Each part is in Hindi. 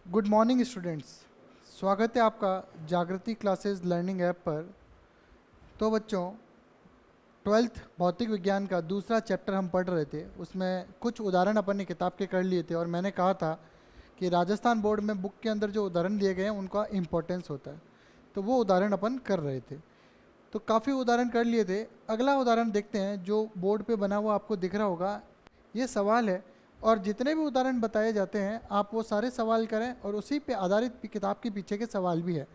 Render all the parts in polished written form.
Good morning students. स्वागत है आपका जागृति क्लासेस लर्निंग ऐप पर। तो बच्चों, ट्वेल्थ भौतिक विज्ञान का दूसरा चैप्टर हम पढ़ रहे थे। उसमें कुछ उदाहरण अपन ने किताब के कर लिए थे और मैंने कहा था कि राजस्थान बोर्ड में बुक के अंदर जो उदाहरण दिए गए हैं उनका इम्पोर्टेंस होता है, तो वो उदाहरण अपन कर रहे थे। तो काफ़ी उदाहरण कर लिए थे। अगला उदाहरण देखते हैं जो बोर्ड पे बना हुआ आपको दिख रहा होगा। ये सवाल है और जितने भी उदाहरण बताए जाते हैं आप वो सारे सवाल करें और उसी पे आधारित किताब के पीछे के सवाल भी है,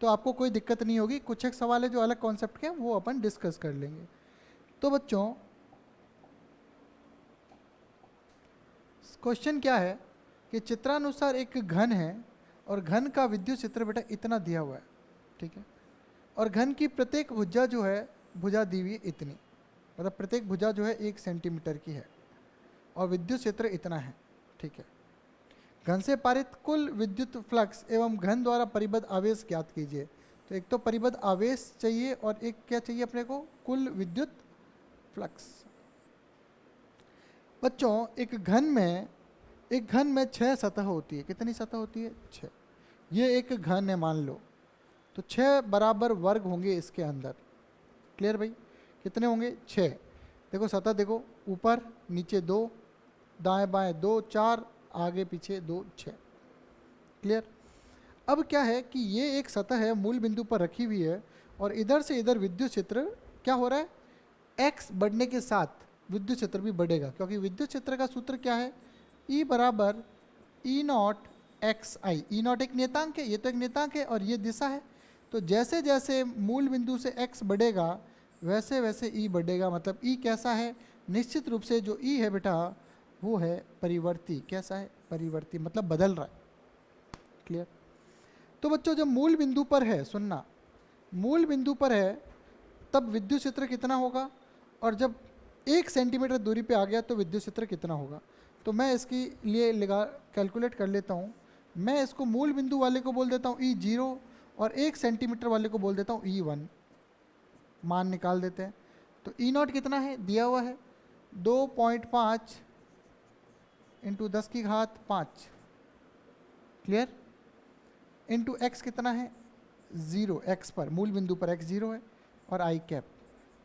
तो आपको कोई दिक्कत नहीं होगी। कुछ एक सवाल है जो अलग कॉन्सेप्ट के हैं, वो अपन डिस्कस कर लेंगे। तो बच्चों, क्वेश्चन क्या है कि चित्रानुसार एक घन है और घन का विद्युत क्षेत्र बेटा इतना दिया हुआ है, ठीक है। और घन की प्रत्येक भुजा जो है, भुजा दी हुई है इतनी, मतलब प्रत्येक भुजा जो है 1 सेंटीमीटर की है और विद्युत क्षेत्र इतना है, ठीक है। घन से पारित कुल विद्युत फ्लक्स एवं घन द्वारा परिबद्ध आवेश ज्ञात कीजिए। तो एक तो परिबद्ध आवेश चाहिए और एक क्या चाहिए अपने को, कुल विद्युत फ्लक्स। बच्चों, एक घन में 6 सतह होती है। कितनी सतह होती है? 6। ये एक घन है मान लो, तो 6 बराबर वर्ग होंगे इसके अंदर। क्लियर भाई? कितने होंगे? 6। देखो सतह, देखो ऊपर नीचे 2, दाएं बाएं 2, 4, आगे पीछे 2, 6। क्लियर? अब क्या है कि ये एक सतह है, मूल बिंदु पर रखी हुई है और इधर से इधर विद्युत क्षेत्र क्या हो रहा है, x बढ़ने के साथ विद्युत क्षेत्र भी बढ़ेगा, क्योंकि विद्युत क्षेत्र का सूत्र क्या है, E बराबर E naught X I. E naught एक नियतांक है, ये तो एक नियतांक है और ये दिशा है। तो जैसे जैसे मूल बिंदु से x बढ़ेगा वैसे वैसे E बढ़ेगा। मतलब E कैसा है, निश्चित रूप से जो E है बेटा वो है परिवर्ती। कैसा है? परिवर्ती, मतलब बदल रहा है। क्लियर? तो बच्चों, जब मूल बिंदु पर है, सुनना, मूल बिंदु पर है तब विद्युत क्षेत्र कितना होगा, और जब 1 सेंटीमीटर दूरी पे आ गया तो विद्युत क्षेत्र कितना होगा। तो मैं इसके लिए कैलकुलेट कर लेता हूँ। मैं इसको मूल बिंदु वाले को बोल देता हूँ E0 और 1 सेंटीमीटर वाले को बोल देता हूँ E1। मान निकाल देते हैं। तो E0 कितना है दिया हुआ है, 2.5 इंटू 10 की घात 5। क्लियर? इंटू x कितना है, 0। x पर, मूल बिंदु पर x 0 है और i कैप।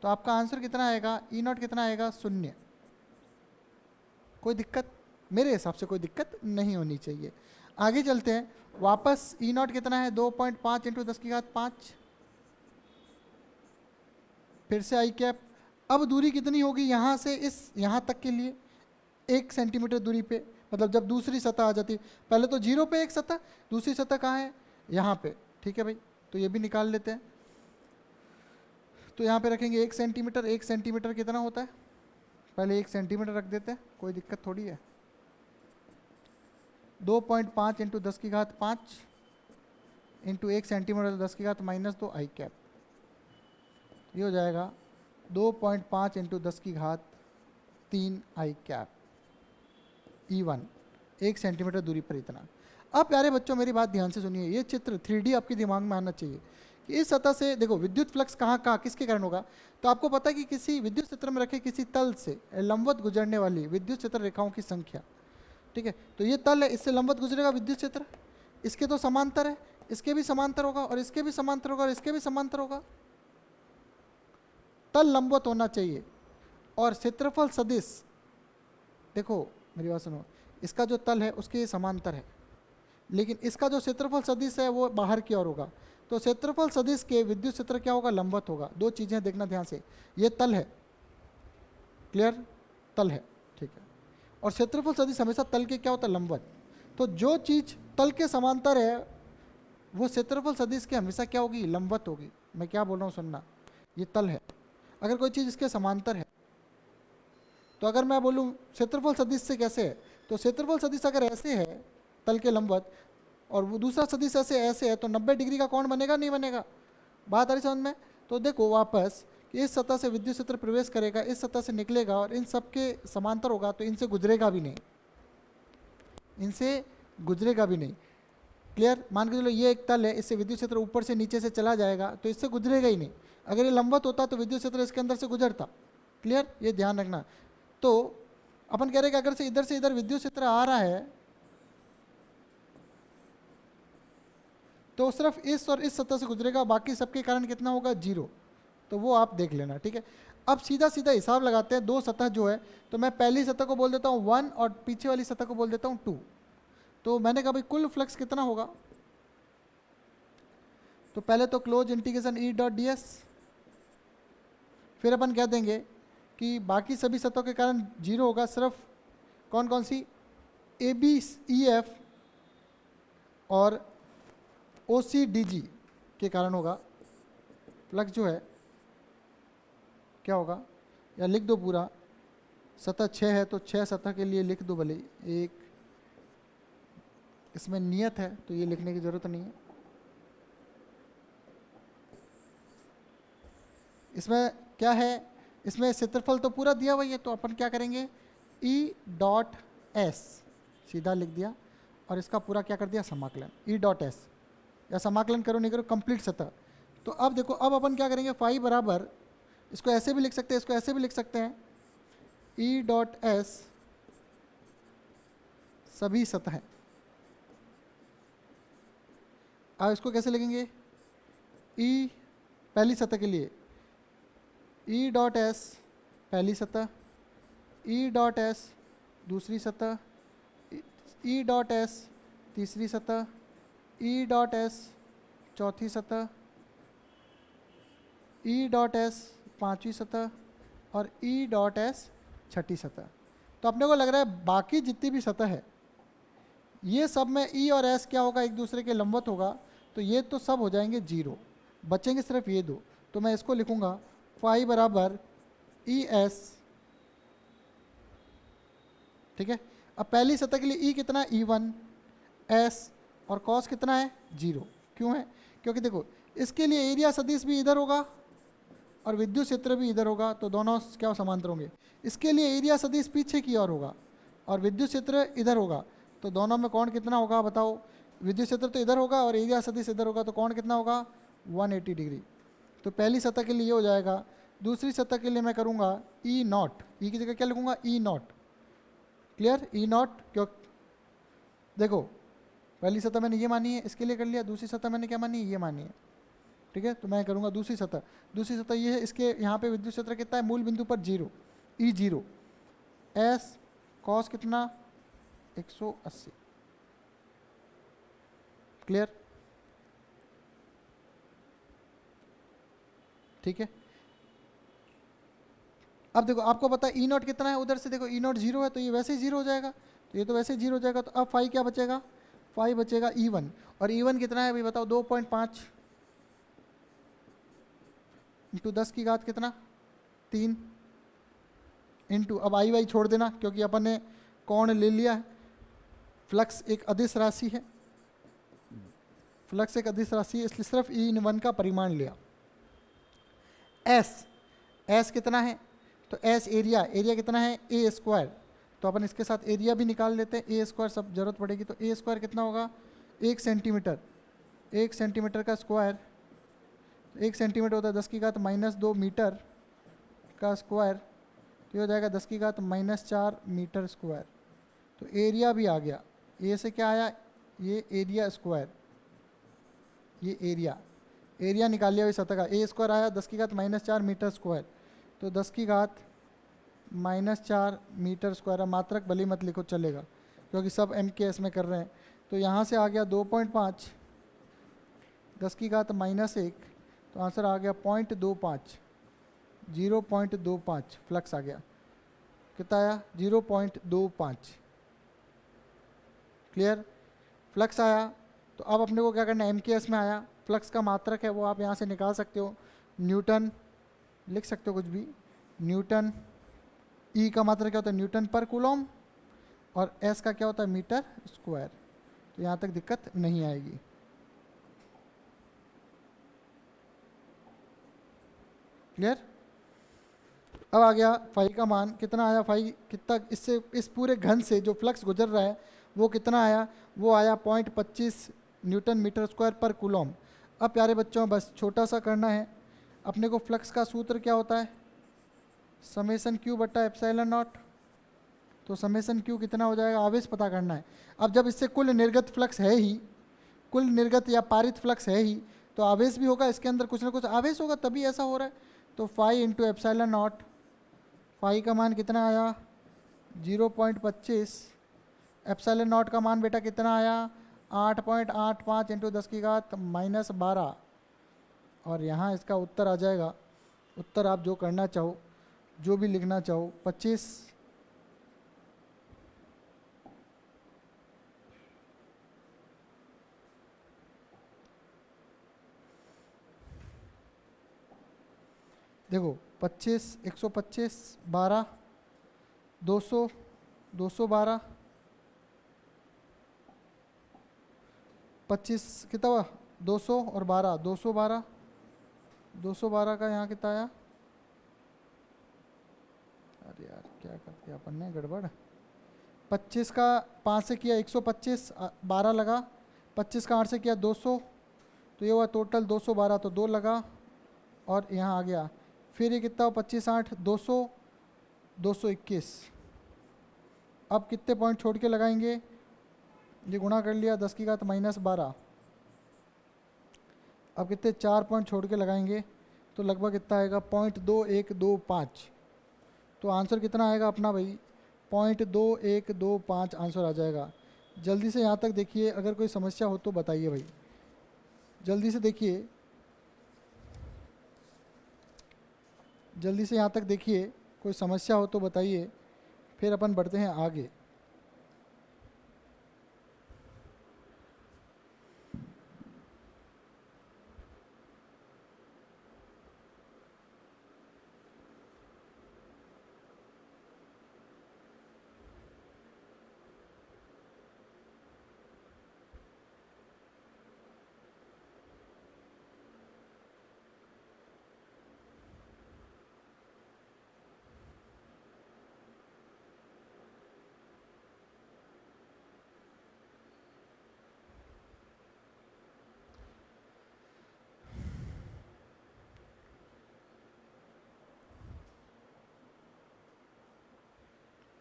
तो आपका आंसर कितना आएगा, E0 कितना आएगा, 0। कोई दिक्कत? मेरे हिसाब से कोई दिक्कत नहीं होनी चाहिए। आगे चलते हैं वापस। E0 कितना है, 2.5 इंटू 10 की घात 5। फिर से i कैप। अब दूरी कितनी होगी यहाँ से यहाँ तक के लिए, 1 सेंटीमीटर दूरी पे, मतलब जब दूसरी सतह आ जाती है। पहले तो 0 पे एक सतह, दूसरी सतह कहाँ है, यहाँ पे। ठीक है भाई, तो ये भी निकाल लेते हैं। तो यहाँ पे रखेंगे 1 सेंटीमीटर। 1 सेंटीमीटर कितना होता है, पहले 1 सेंटीमीटर रख देते हैं, कोई दिक्कत थोड़ी है। 2.5 इंटू 10 की घात 5 इंटू 1 सेंटीमीटर 10 की घात -2 आई कैप। ये हो जाएगा 2.5 इंटू 10 की घात 3 आई कैप। E1 1 सेंटीमीटर दूरी पर इतना। अब प्यारे बच्चों मेरी बात ध्यान से सुनिए, ये चित्र 3D आपके दिमाग में आना चाहिए कि इस सतह से देखो विद्युत फ्लक्स कहाँ कहाँ किसके कारण होगा। तो आपको पता है कि किसी विद्युत क्षेत्र में रखे किसी तल से लंबवत गुजरने वाली विद्युत क्षेत्र रेखाओं की संख्या, ठीक है। तो ये तल है, इससे लंबवत गुजरेगा विद्युत क्षेत्र, इसके तो समांतर है, इसके भी समांतर होगा और इसके भी समांतर होगा और इसके भी समांतर होगा। तल लंबवत होना चाहिए और क्षेत्रफल सदिश, देखो मेरी बात सुनो, इसका जो तल है उसके समांतर है, लेकिन इसका जो क्षेत्रफल सदिश है वो बाहर की ओर होगा। तो क्षेत्रफल सदिश के विद्युत क्षेत्र क्या होगा, लंबवत होगा। दो चीज़ें देखना ध्यान से, ये तल है, क्लियर, तल है, ठीक है। और क्षेत्रफल सदिश हमेशा तल के क्या होता है, लंबवत। तो जो चीज़ तल के समांतर है वो क्षेत्रफल सदिश के हमेशा क्या होगी, लंबवत होगी। मैं क्या बोल रहा हूँ सुनना, ये तल है। अगर कोई चीज़ इसके समांतर है, तो अगर मैं बोलूँ क्षेत्रफल सदिश से कैसे है, तो क्षेत्रफल सदिश अगर ऐसे है तल के लंबवत और वो दूसरा सदिश ऐसे है तो 90 डिग्री का कोण बनेगा, नहीं बनेगा? बात आ रही समझ में? तो देखो वापस कि इस सतह से विद्युत क्षेत्र प्रवेश करेगा, इस सतह से निकलेगा और इन सब के समांतर होगा, तो इनसे गुजरेगा भी नहीं, इनसे गुजरेगा भी नहीं। क्लियर? मान के चलो ये एक तल है, इससे विद्युत क्षेत्र ऊपर से नीचे से चला जाएगा तो इससे गुजरेगा ही नहीं। अगर ये लंबवत होता तो विद्युत क्षेत्र इसके अंदर से गुजरता। क्लियर? ये ध्यान रखना। तो अपन कह रहे हैं कि अगर से इधर विद्युत क्षेत्र आ रहा है तो सिर्फ इस और इस सतह से गुजरेगा, बाकी सबके कारण कितना होगा 0। तो वो आप देख लेना, ठीक है। अब सीधा सीधा हिसाब लगाते हैं, दो सतह जो है, तो मैं पहली सतह को बोल देता हूँ 1 और पीछे वाली सतह को बोल देता हूँ 2। तो मैंने कहा भाई कुल फ्लक्स कितना होगा, तो पहले तो close integration E dot D S, फिर अपन कह देंगे कि बाकी सभी सतहों के कारण 0 होगा, सिर्फ कौन कौन सी, ए बी ई एफ और ओ सी डी जी के कारण होगा। फ्लक्स जो है क्या होगा, या लिख दो पूरा, सतह 6 है तो 6 सतह के लिए लिख दो भले ही, एक इसमें नियत है तो ये लिखने की ज़रूरत नहीं है। इसमें क्या है, इसमें क्षेत्रफल तो पूरा दिया हुआ है, तो अपन क्या करेंगे ई डॉट एस सीधा लिख दिया और इसका पूरा क्या कर दिया समाकलन, ई डॉट एस, या समाकलन करो नहीं करो कंप्लीट सतह। तो अब देखो, अब अपन क्या करेंगे, फाई बराबर, इसको ऐसे भी लिख सकते हैं, इसको ऐसे भी लिख सकते हैं, ई डॉट एस सभी सतह। अब इसको कैसे लिखेंगे, ई पहली सतह के लिए ई डॉट एस पहली सतह, ई डॉट एस दूसरी सतह, ई डॉट एस तीसरी सतह, ई डॉट एस चौथी सतह, ई डॉट एस पांचवी सतह और ई डॉट एस छठी सतह। तो अपने को लग रहा है बाकी जितनी भी सतह है ये सब में ई और एस क्या होगा, एक दूसरे के लंबवत होगा, तो ये तो सब हो जाएंगे 0, बचेंगे सिर्फ ये दो। तो मैं इसको लिखूंगा फाई बराबर ई एस, ठीक है। अब पहली सतह के लिए ई कितना है E1, एस और कॉस कितना है 0। क्यों है, क्योंकि देखो इसके लिए एरिया सदिश भी इधर होगा और विद्युत क्षेत्र भी इधर होगा, तो दोनों क्या समांतर होंगे। इसके लिए एरिया सदिश पीछे की ओर होगा और विद्युत क्षेत्र इधर होगा, तो दोनों में कोण कितना होगा बताओ, विद्युत क्षेत्र तो इधर होगा और एरिया सदिश इधर होगा, तो कोण कितना होगा 180 डिग्री। तो पहली सतह के लिए ये हो जाएगा। दूसरी सतह के लिए मैं करूँगा ई नॉट, ई की जगह क्या लिखूँगा ई नॉट, क्लियर, ई नॉट। क्यों, देखो पहली सतह मैंने ये मानी है, इसके लिए कर लिया, दूसरी सतह मैंने क्या मानी है, ये मानी है, ठीक है। तो मैं करूँगा दूसरी सतह ये है, इसके यहाँ पे विद्युत क्षेत्र कितना है, मूल बिंदु पर 0, ई 0, एस कॉस कितना 180, क्लियर, ठीक है। अब देखो आपको पता है ई नॉट कितना है, उधर से देखो ई नॉट 0 है तो ये वैसे ही 0 हो जाएगा, तो ये तो वैसे ही 0 हो जाएगा। तो अब फाई क्या बचेगा, फाई बचेगा E1, और E1 कितना है भाई बताओ 2.5 इंटू 10 की घात कितना 3 इंटू, अब आई वाई छोड़ देना क्योंकि अपन ने कोण ले लिया है। फ्लक्स एक अदिश राशि है, फ्लक्स एक अदिश राशि है, इसलिए सिर्फ E1 का परिमाण लिया। एस कितना है, तो एस एरिया कितना है ए स्क्वायर, तो अपन इसके साथ एरिया भी निकाल लेते हैं, ए स्क्वायर सब जरूरत पड़ेगी। तो ए स्क्वायर कितना होगा 1 सेंटीमीटर, 1 सेंटीमीटर का स्क्वायर, 1 सेंटीमीटर होता है 10 की घात -2 मीटर का स्क्वायर, तो ये हो जाएगा 10 की घात -4 मीटर स्क्वायर। तो एरिया भी आ गया, ए से क्या आया, ये एरिया स्क्वायर, ये एरिया निकाल लिया इस सतह का, ए स्क्वायर आया 10 की घात -4 मीटर स्क्वायर, तो 10 की घात -4 मीटर स्क्वायर। मात्रक भले मत लिखो चलेगा क्योंकि सब MKS में कर रहे हैं। तो यहाँ से आ गया 2.5, 10 की घात -1, तो आंसर आ गया 0.25, 0.25 फ्लक्स आ गया, कितना आया 0.25, क्लियर, फ्लक्स आया। तो अब अपने को क्या करना है, MKS में आया, फ्लक्स का मात्रक है वो आप यहाँ से निकाल सकते हो, न्यूटन लिख सकते हो कुछ भी, न्यूटन, ई का मात्रक क्या होता है न्यूटन पर कूलम, और एस का क्या होता है मीटर स्क्वायर। तो यहाँ तक दिक्कत नहीं आएगी, क्लियर। अब आ गया फाई का मान कितना आया, फाई कितना, इससे इस पूरे घन से जो फ्लक्स गुजर रहा है वो कितना आया, वो आया 0.25 न्यूटन मीटर स्क्वायर पर कूलम। अब प्यारे बच्चों बस छोटा सा करना है, अपने को फ्लक्स का सूत्र क्या होता है, समेसन क्यू बट्टा एप्सिलॉन नॉट। तो समेसन क्यू कितना हो जाएगा, आवेश पता करना है। अब जब इससे कुल निर्गत फ्लक्स है ही, कुल निर्गत या पारित फ्लक्स है ही, तो आवेश भी होगा, इसके अंदर कुछ ना कुछ आवेश होगा तभी ऐसा हो रहा है। तो phi into epsilon naught, phi का मान कितना आया 0.25, एप्सिलॉन नॉट का मान बेटा कितना आया 8.85 इंटू 10⁻⁻12। और यहाँ इसका उत्तर आ जाएगा, उत्तर आप जो करना चाहो, जो भी लिखना चाहो, 25। देखो 25, 125, 12, 200, 212, 25 कितना हुआ 200 और 12, 212, 212 का यहाँ कितना आया, अरे यार क्या कर दिया अपन ने गड़बड़। 25 का 5 से किया 125, 12 लगा, 25 का 8 से किया 200, तो ये हुआ टोटल 212, तो 2 लगा और यहाँ आ गया। फिर ये कितना हुआ 25 8 200, 221। अब कितने पॉइंट छोड़ के लगाएंगे, ये गुणा कर लिया 10⁻⁻12। अब कितने 4 पॉइंट छोड़ के लगाएंगे, तो लगभग कितना आएगा 0.2125। तो आंसर कितना आएगा अपना भाई 0.2125 आंसर आ जाएगा। जल्दी से यहाँ तक देखिए, अगर कोई समस्या हो तो बताइए भाई, जल्दी से देखिए, जल्दी से यहाँ तक देखिए, कोई समस्या हो तो बताइए, फिर अपन बढ़ते हैं आगे।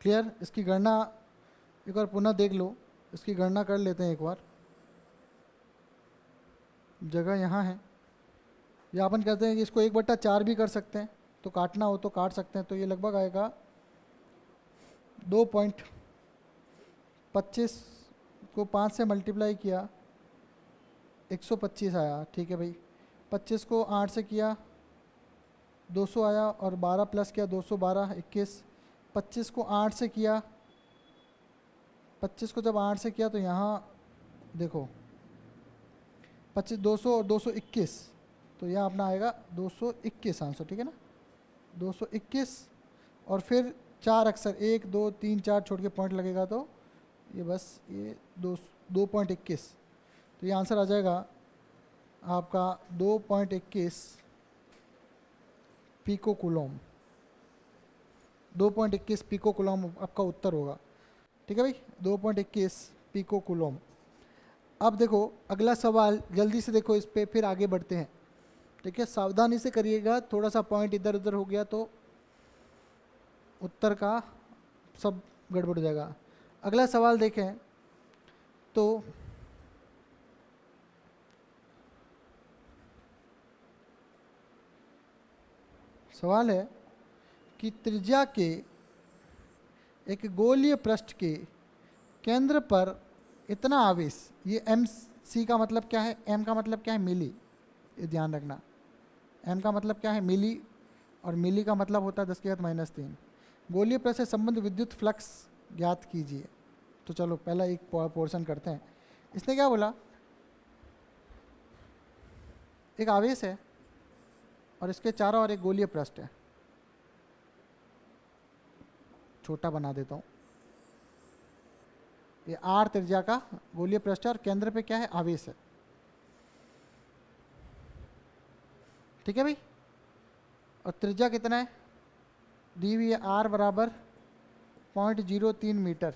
क्लियर, इसकी गणना एक बार पुनः देख लो, इसकी गणना कर लेते हैं एक बार। जगह यहाँ है, या अपन कहते हैं कि इसको 1/4 भी कर सकते हैं, तो काटना हो तो काट सकते हैं। तो ये लगभग आएगा 2.25 को 5 से मल्टीप्लाई किया 125 आया, ठीक है भाई। 25 को 8 से किया 200 आया, और 12 प्लस किया 212 21। 25 को 8 से किया, 25 को जब 8 से किया तो यहाँ देखो 25 200 और 221, तो यहाँ अपना आएगा 221 आंसर, ठीक है ना 221। और फिर 4 अक्षर 1 2 3 4 छोड़ के पॉइंट लगेगा, तो ये बस ये 2.21, तो ये आंसर आ जाएगा आपका 2.21 पीको कूलम। 2.21 पीको कूलम आपका उत्तर होगा, ठीक है भाई, 2.21 पीको कूलम। अब देखो अगला सवाल, जल्दी से देखो इस पे, फिर आगे बढ़ते हैं, ठीक है। सावधानी से करिएगा, थोड़ा सा पॉइंट इधर उधर हो गया तो उत्तर का सब गड़बड़ हो जाएगा। अगला सवाल देखें तो सवाल है कि त्रिज्या के एक गोलीय पृष्ठ के केंद्र पर इतना आवेश, ये एम सी का मतलब क्या है, एम का मतलब क्या है मिली, ये ध्यान रखना, एम का मतलब क्या है मिली, और मिली का मतलब होता है 10⁻³ गोलीय पृष्ठ से संबंध विद्युत फ्लक्स ज्ञात कीजिए। तो चलो पहला एक पोर्शन करते हैं। इसने क्या बोला, एक आवेश है और इसके चारों ओर एक गोलीय पृष्ठ है, छोटा बना देता हूँ, ये आर त्रिज्या का गोलीय पृष्ठ है और केंद्र पे क्या है आवेश है, ठीक है भाई। और त्रिज्या कितना है दी हुई है, आर बराबर 0.03 मीटर।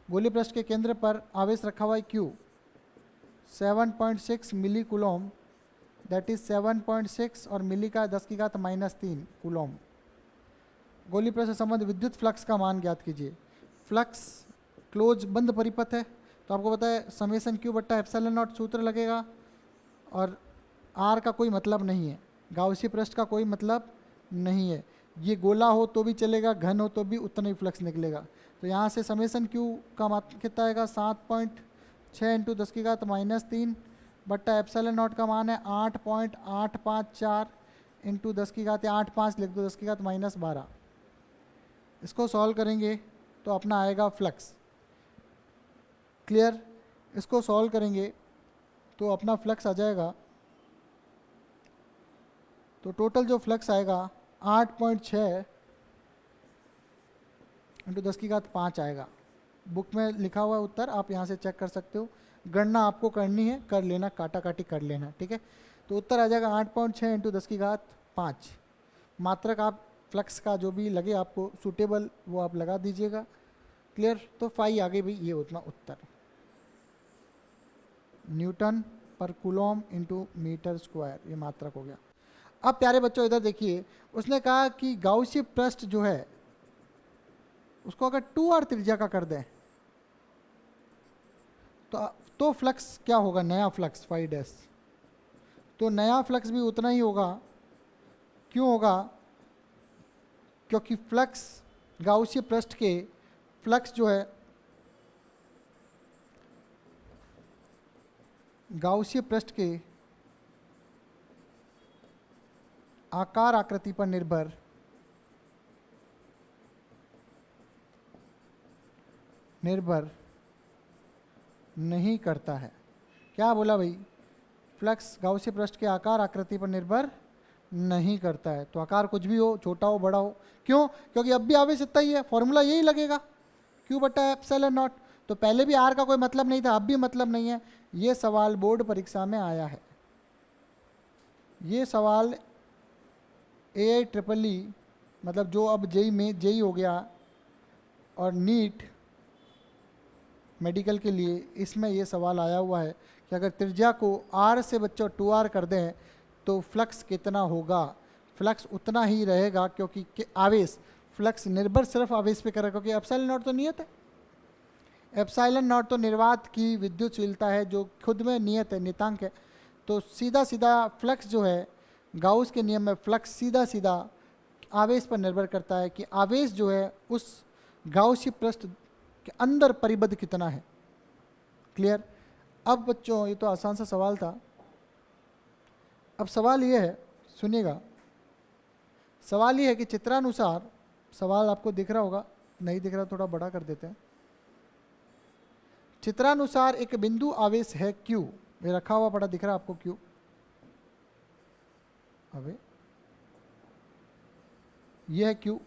गोलीय पृष्ठ के केंद्र पर आवेश रखा हुआ है Q 7.6 milli coulomb, that is 7.6 और मिली का 10⁻³ कूलम। गोलीय पृष्ठ से संबंध विद्युत फ्लक्स का मान ज्ञात कीजिए। फ्लक्स क्लोज बंद परिपथ है, तो आपको पता है समेसन क्यू बट्टा एप्सिलॉन नॉट सूत्र लगेगा, और आर का कोई मतलब नहीं है, गाउसी पृष्ठ का कोई मतलब नहीं है। ये गोला हो तो भी चलेगा, घन हो तो भी उतना ही फ्लक्स निकलेगा। तो यहाँ से समेसन क्यू का मान कितना आएगा 7.6 इंटू 10⁻³ बट्टा एप्सिलॉन नॉट का मान है 8.854 इंटू 10⁻85 लिख दो 10⁻12। इसको सॉल्व करेंगे तो अपना आएगा फ्लक्स। क्लियर? इसको सॉल्व करेंगे तो अपना फ्लक्स आ जाएगा, तो टोटल जो फ्लक्स आएगा 8.6 इंटू 10⁻5 आएगा। बुक में लिखा हुआ है उत्तर, आप यहाँ से चेक कर सकते हो। गणना आपको करनी है, कर लेना, काटा काटी कर लेना, ठीक है। तो उत्तर आ जाएगा 8.6 इंटू 10⁻5। मात्रक आप फ्लक्स का जो भी लगे आपको सूटेबल वो आप लगा दीजिएगा। क्लियर? तो फाई आगे भी ये उतना उत्तर, न्यूटन पर कूलॉम इंटू मीटर स्क्वायर, ये मात्रक हो गया। अब प्यारे बच्चों इधर देखिए, उसने कहा कि गाउसी पृष्ठ जो है उसको अगर 2r त्रिज्या का कर दें तो फ्लक्स क्या होगा, नया फ्लक्स फाई डैश। तो नया फ्लक्स भी उतना ही होगा। क्यों होगा? क्योंकि फ्लक्स गाउसी पृष्ठ के फ्लक्स जो है गाउसी पृष्ठ के आकार आकृति पर निर्भर नहीं करता है। क्या बोला भाई? फ्लक्स गाउसी पृष्ठ के आकार आकृति पर निर्भर नहीं करता है। तो आकार कुछ भी हो, छोटा हो बड़ा हो, क्यों? क्योंकि अब भी आवेश इतना ही है, फॉर्मूला यही लगेगा क्यू बट्टा एप्सिलॉन नॉट। तो पहले भी आर का कोई मतलब नहीं था, अब भी मतलब नहीं है। ये सवाल बोर्ड परीक्षा में आया है, ये सवाल AIEEE मतलब जो अब जेई में जेई हो गया और नीट मेडिकल के लिए, इसमें ये सवाल आया हुआ है कि अगर त्रिज्या को r से बच्चों 2r कर दें तो फ्लक्स कितना होगा। फ्लक्स उतना ही रहेगा, क्योंकि आवेश फ्लक्स निर्भर सिर्फ आवेश पे करेगा, क्योंकि एप्सिलॉन नॉट तो नियत है। एप्सिलॉन नॉट तो निर्वात की विद्युतशीलता है जो खुद में नियत है, नियतांक है। तो सीधा सीधा फ्लक्स जो है गाउस के नियम में फ्लक्स सीधा सीधा आवेश पर निर्भर करता है कि आवेश जो है उस गाउसी पृष्ठ के अंदर परिबद्ध कितना है। क्लियर? अब बच्चों ये तो आसान सा सवाल था। अब सवाल ये है, सुनिएगा, सवाल ये है कि चित्रानुसार, सवाल आपको दिख रहा होगा, नहीं दिख रहा थोड़ा बड़ा कर देते हैं। चित्रानुसार एक बिंदु आवेश है Q, ये रखा हुआ पड़ा दिख रहा है आपको Q। अबे यह है Q।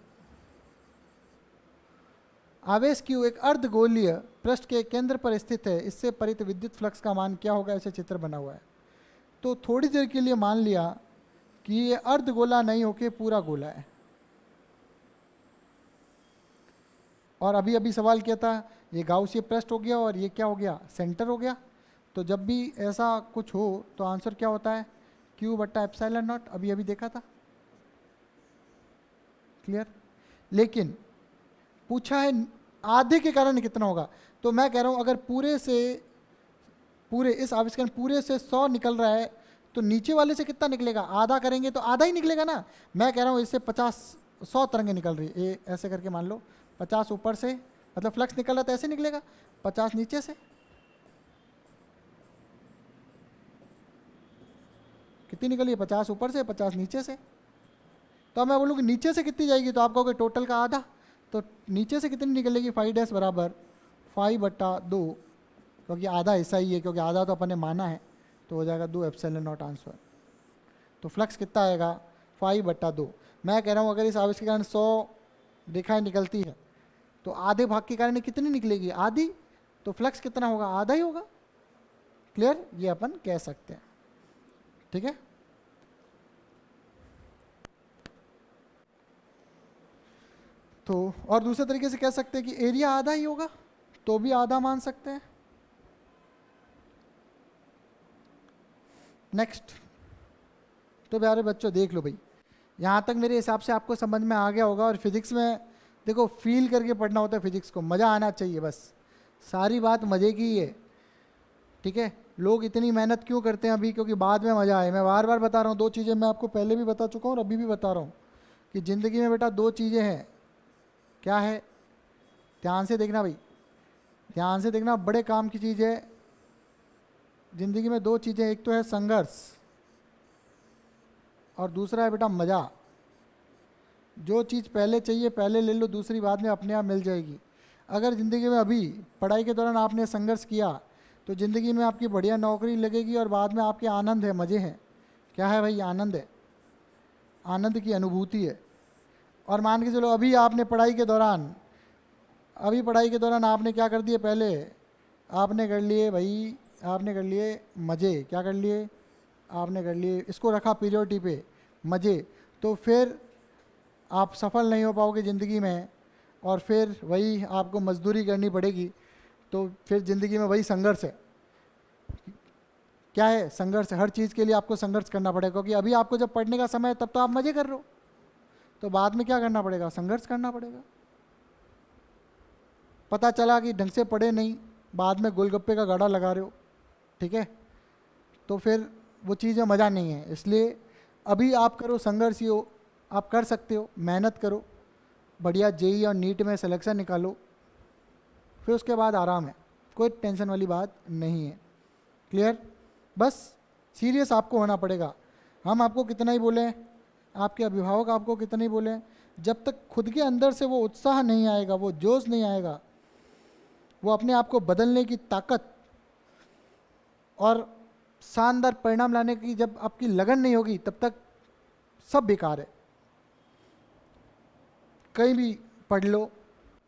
आवेश Q एक अर्धगोलीय पृष्ठ के केंद्र पर स्थित है। इससे परित विद्युत फ्लक्स का मान क्या होगा, ऐसे चित्र बना हुआ है। तो थोड़ी देर के लिए मान लिया कि ये अर्धगोला नहीं होके पूरा गोला है। और अभी अभी सवाल किया था, ये गाउसी पृष्ठ हो गया और ये क्या हो गया, सेंटर हो गया। तो जब भी ऐसा कुछ हो तो आंसर क्या होता है, Q बट्टा एप्सिलॉन नॉट। अभी अभी देखा था। क्लियर? लेकिन पूछा है आधे के कारण कितना होगा। तो मैं कह रहा हूं अगर पूरे इस आविष्करण पूरे से 100 निकल रहा है तो नीचे वाले से कितना निकलेगा, आधा करेंगे तो आधा ही निकलेगा ना। मैं कह रहा हूं इससे 100 तरंगें निकल रही है, ये ऐसे करके मान लो 50 ऊपर से, मतलब फ्लक्स निकल रहा तो ऐसे निकलेगा, 50 नीचे से। कितनी निकली है, 50 ऊपर से 50 नीचे से। तो अब मैं बोलूँ कि नीचे से कितनी जाएगी, तो आप कहोगे टोटल का आधा। तो नीचे से कितनी निकलेगी, 5 डैश बराबर 5 बट्टा 2, क्योंकि आधा ऐसा ही है, क्योंकि आधा तो अपन ने माना है, तो हो जाएगा 2 एप्सिलॉन नॉट आंसर। तो फ्लक्स कितना आएगा, 5 बट्टा 2। मैं कह रहा हूँ अगर इस आवेश के कारण 100 रेखाएं निकलती है तो आधे भाग के कारण कितनी निकलेगी, आधी। तो फ्लक्स कितना होगा, आधा ही होगा। क्लियर? ये अपन कह सकते हैं। ठीक है? तो और दूसरे तरीके से कह सकते हैं कि एरिया आधा ही होगा, तो भी आधा मान सकते हैं। नेक्स्ट। तो प्यारे बच्चों देख लो भाई, यहाँ तक मेरे हिसाब से आपको समझ में आ गया होगा। और फिजिक्स में देखो फील करके पढ़ना होता है, फिजिक्स को मज़ा आना चाहिए बस। सारी बात मज़े की ही है, ठीक है। लोग इतनी मेहनत क्यों करते हैं अभी, क्योंकि बाद में मज़ा आए। मैं बार बार बता रहा हूँ, दो चीज़ें मैं आपको पहले भी बता चुका हूँ और अभी भी बता रहा हूँ कि ज़िंदगी में बेटा दो चीज़ें हैं। क्या है? ध्यान से देखना भाई, ध्यान से देखना, बड़े काम की चीज़ है। ज़िंदगी में दो चीज़ें, एक तो है संघर्ष और दूसरा है बेटा मज़ा। जो चीज़ पहले चाहिए पहले ले लो, दूसरी बाद में अपने आप मिल जाएगी। अगर ज़िंदगी में अभी पढ़ाई के दौरान आपने संघर्ष किया तो ज़िंदगी में आपकी बढ़िया नौकरी लगेगी और बाद में आपके आनंद है, मज़े हैं। क्या है भाई? आनंद है, आनंद की अनुभूति है। और मान के चलो अभी आपने पढ़ाई के दौरान, अभी पढ़ाई के दौरान आपने क्या कर दिए, पहले आपने कर लिए भाई, आपने कर लिए मज़े। क्या कर लिए? आपने कर लिए, इसको रखा पीरियोडिटी पे, मज़े। तो फिर आप सफल नहीं हो पाओगे ज़िंदगी में और फिर वही आपको मजदूरी करनी पड़ेगी। तो फिर ज़िंदगी में वही संघर्ष है। क्या है? संघर्ष है। हर चीज़ के लिए आपको संघर्ष करना पड़ेगा, क्योंकि अभी आपको जब पढ़ने का समय है तब तो आप मज़े कर रहे हो, तो बाद में क्या करना पड़ेगा? संघर्ष करना पड़ेगा। पता चला कि ढंग से पढ़े नहीं, बाद में गोलगप्पे का गाड़ा लगा रहे हो, ठीक है, तो फिर वो चीज़ें मज़ा नहीं है। इसलिए अभी आप करो संघर्ष, ही हो आप कर सकते हो, मेहनत करो, बढ़िया जेई और नीट में सिलेक्शन निकालो, फिर उसके बाद आराम है, कोई टेंशन वाली बात नहीं है। क्लियर? बस सीरियस आपको होना पड़ेगा। हम आपको कितना ही बोलें, आपके अभिभावक आपको कितना ही बोलें, जब तक खुद के अंदर से वो उत्साह नहीं आएगा, वो जोश नहीं आएगा, वो अपने आप को बदलने की ताकत और शानदार परिणाम लाने की जब आपकी लगन नहीं होगी, तब तक सब बेकार है। कहीं भी पढ़ लो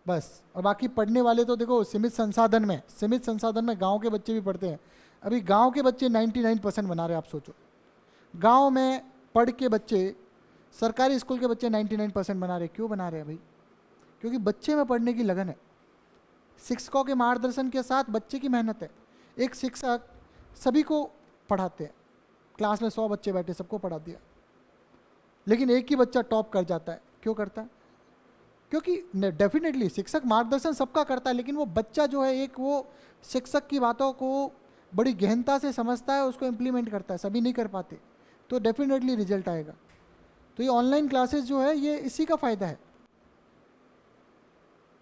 बस। और बाकी पढ़ने वाले तो देखो सीमित संसाधन में, सीमित संसाधन में गांव के बच्चे भी पढ़ते हैं। अभी गांव के बच्चे 99% बना रहे हैं। आप सोचो, गांव में पढ़ के बच्चे, सरकारी स्कूल के बच्चे 99% बना रहे हैं। क्यों बना रहे हैं भाई? क्योंकि बच्चे में पढ़ने की लगन है, शिक्षकों के मार्गदर्शन के साथ बच्चे की मेहनत है। एक शिक्षक सभी को पढ़ाते हैं, क्लास में 100 बच्चे बैठे, सबको पढ़ा दिया, लेकिन एक ही बच्चा टॉप कर जाता है। क्यों करता है? क्योंकि डेफिनेटली शिक्षक मार्गदर्शन सबका करता है, लेकिन वो बच्चा जो है एक, वो शिक्षक की बातों को बड़ी गहनता से समझता है, उसको इम्प्लीमेंट करता है। सभी नहीं कर पाते, तो डेफिनेटली रिजल्ट आएगा। तो ये ऑनलाइन क्लासेस जो है ये इसी का फ़ायदा है।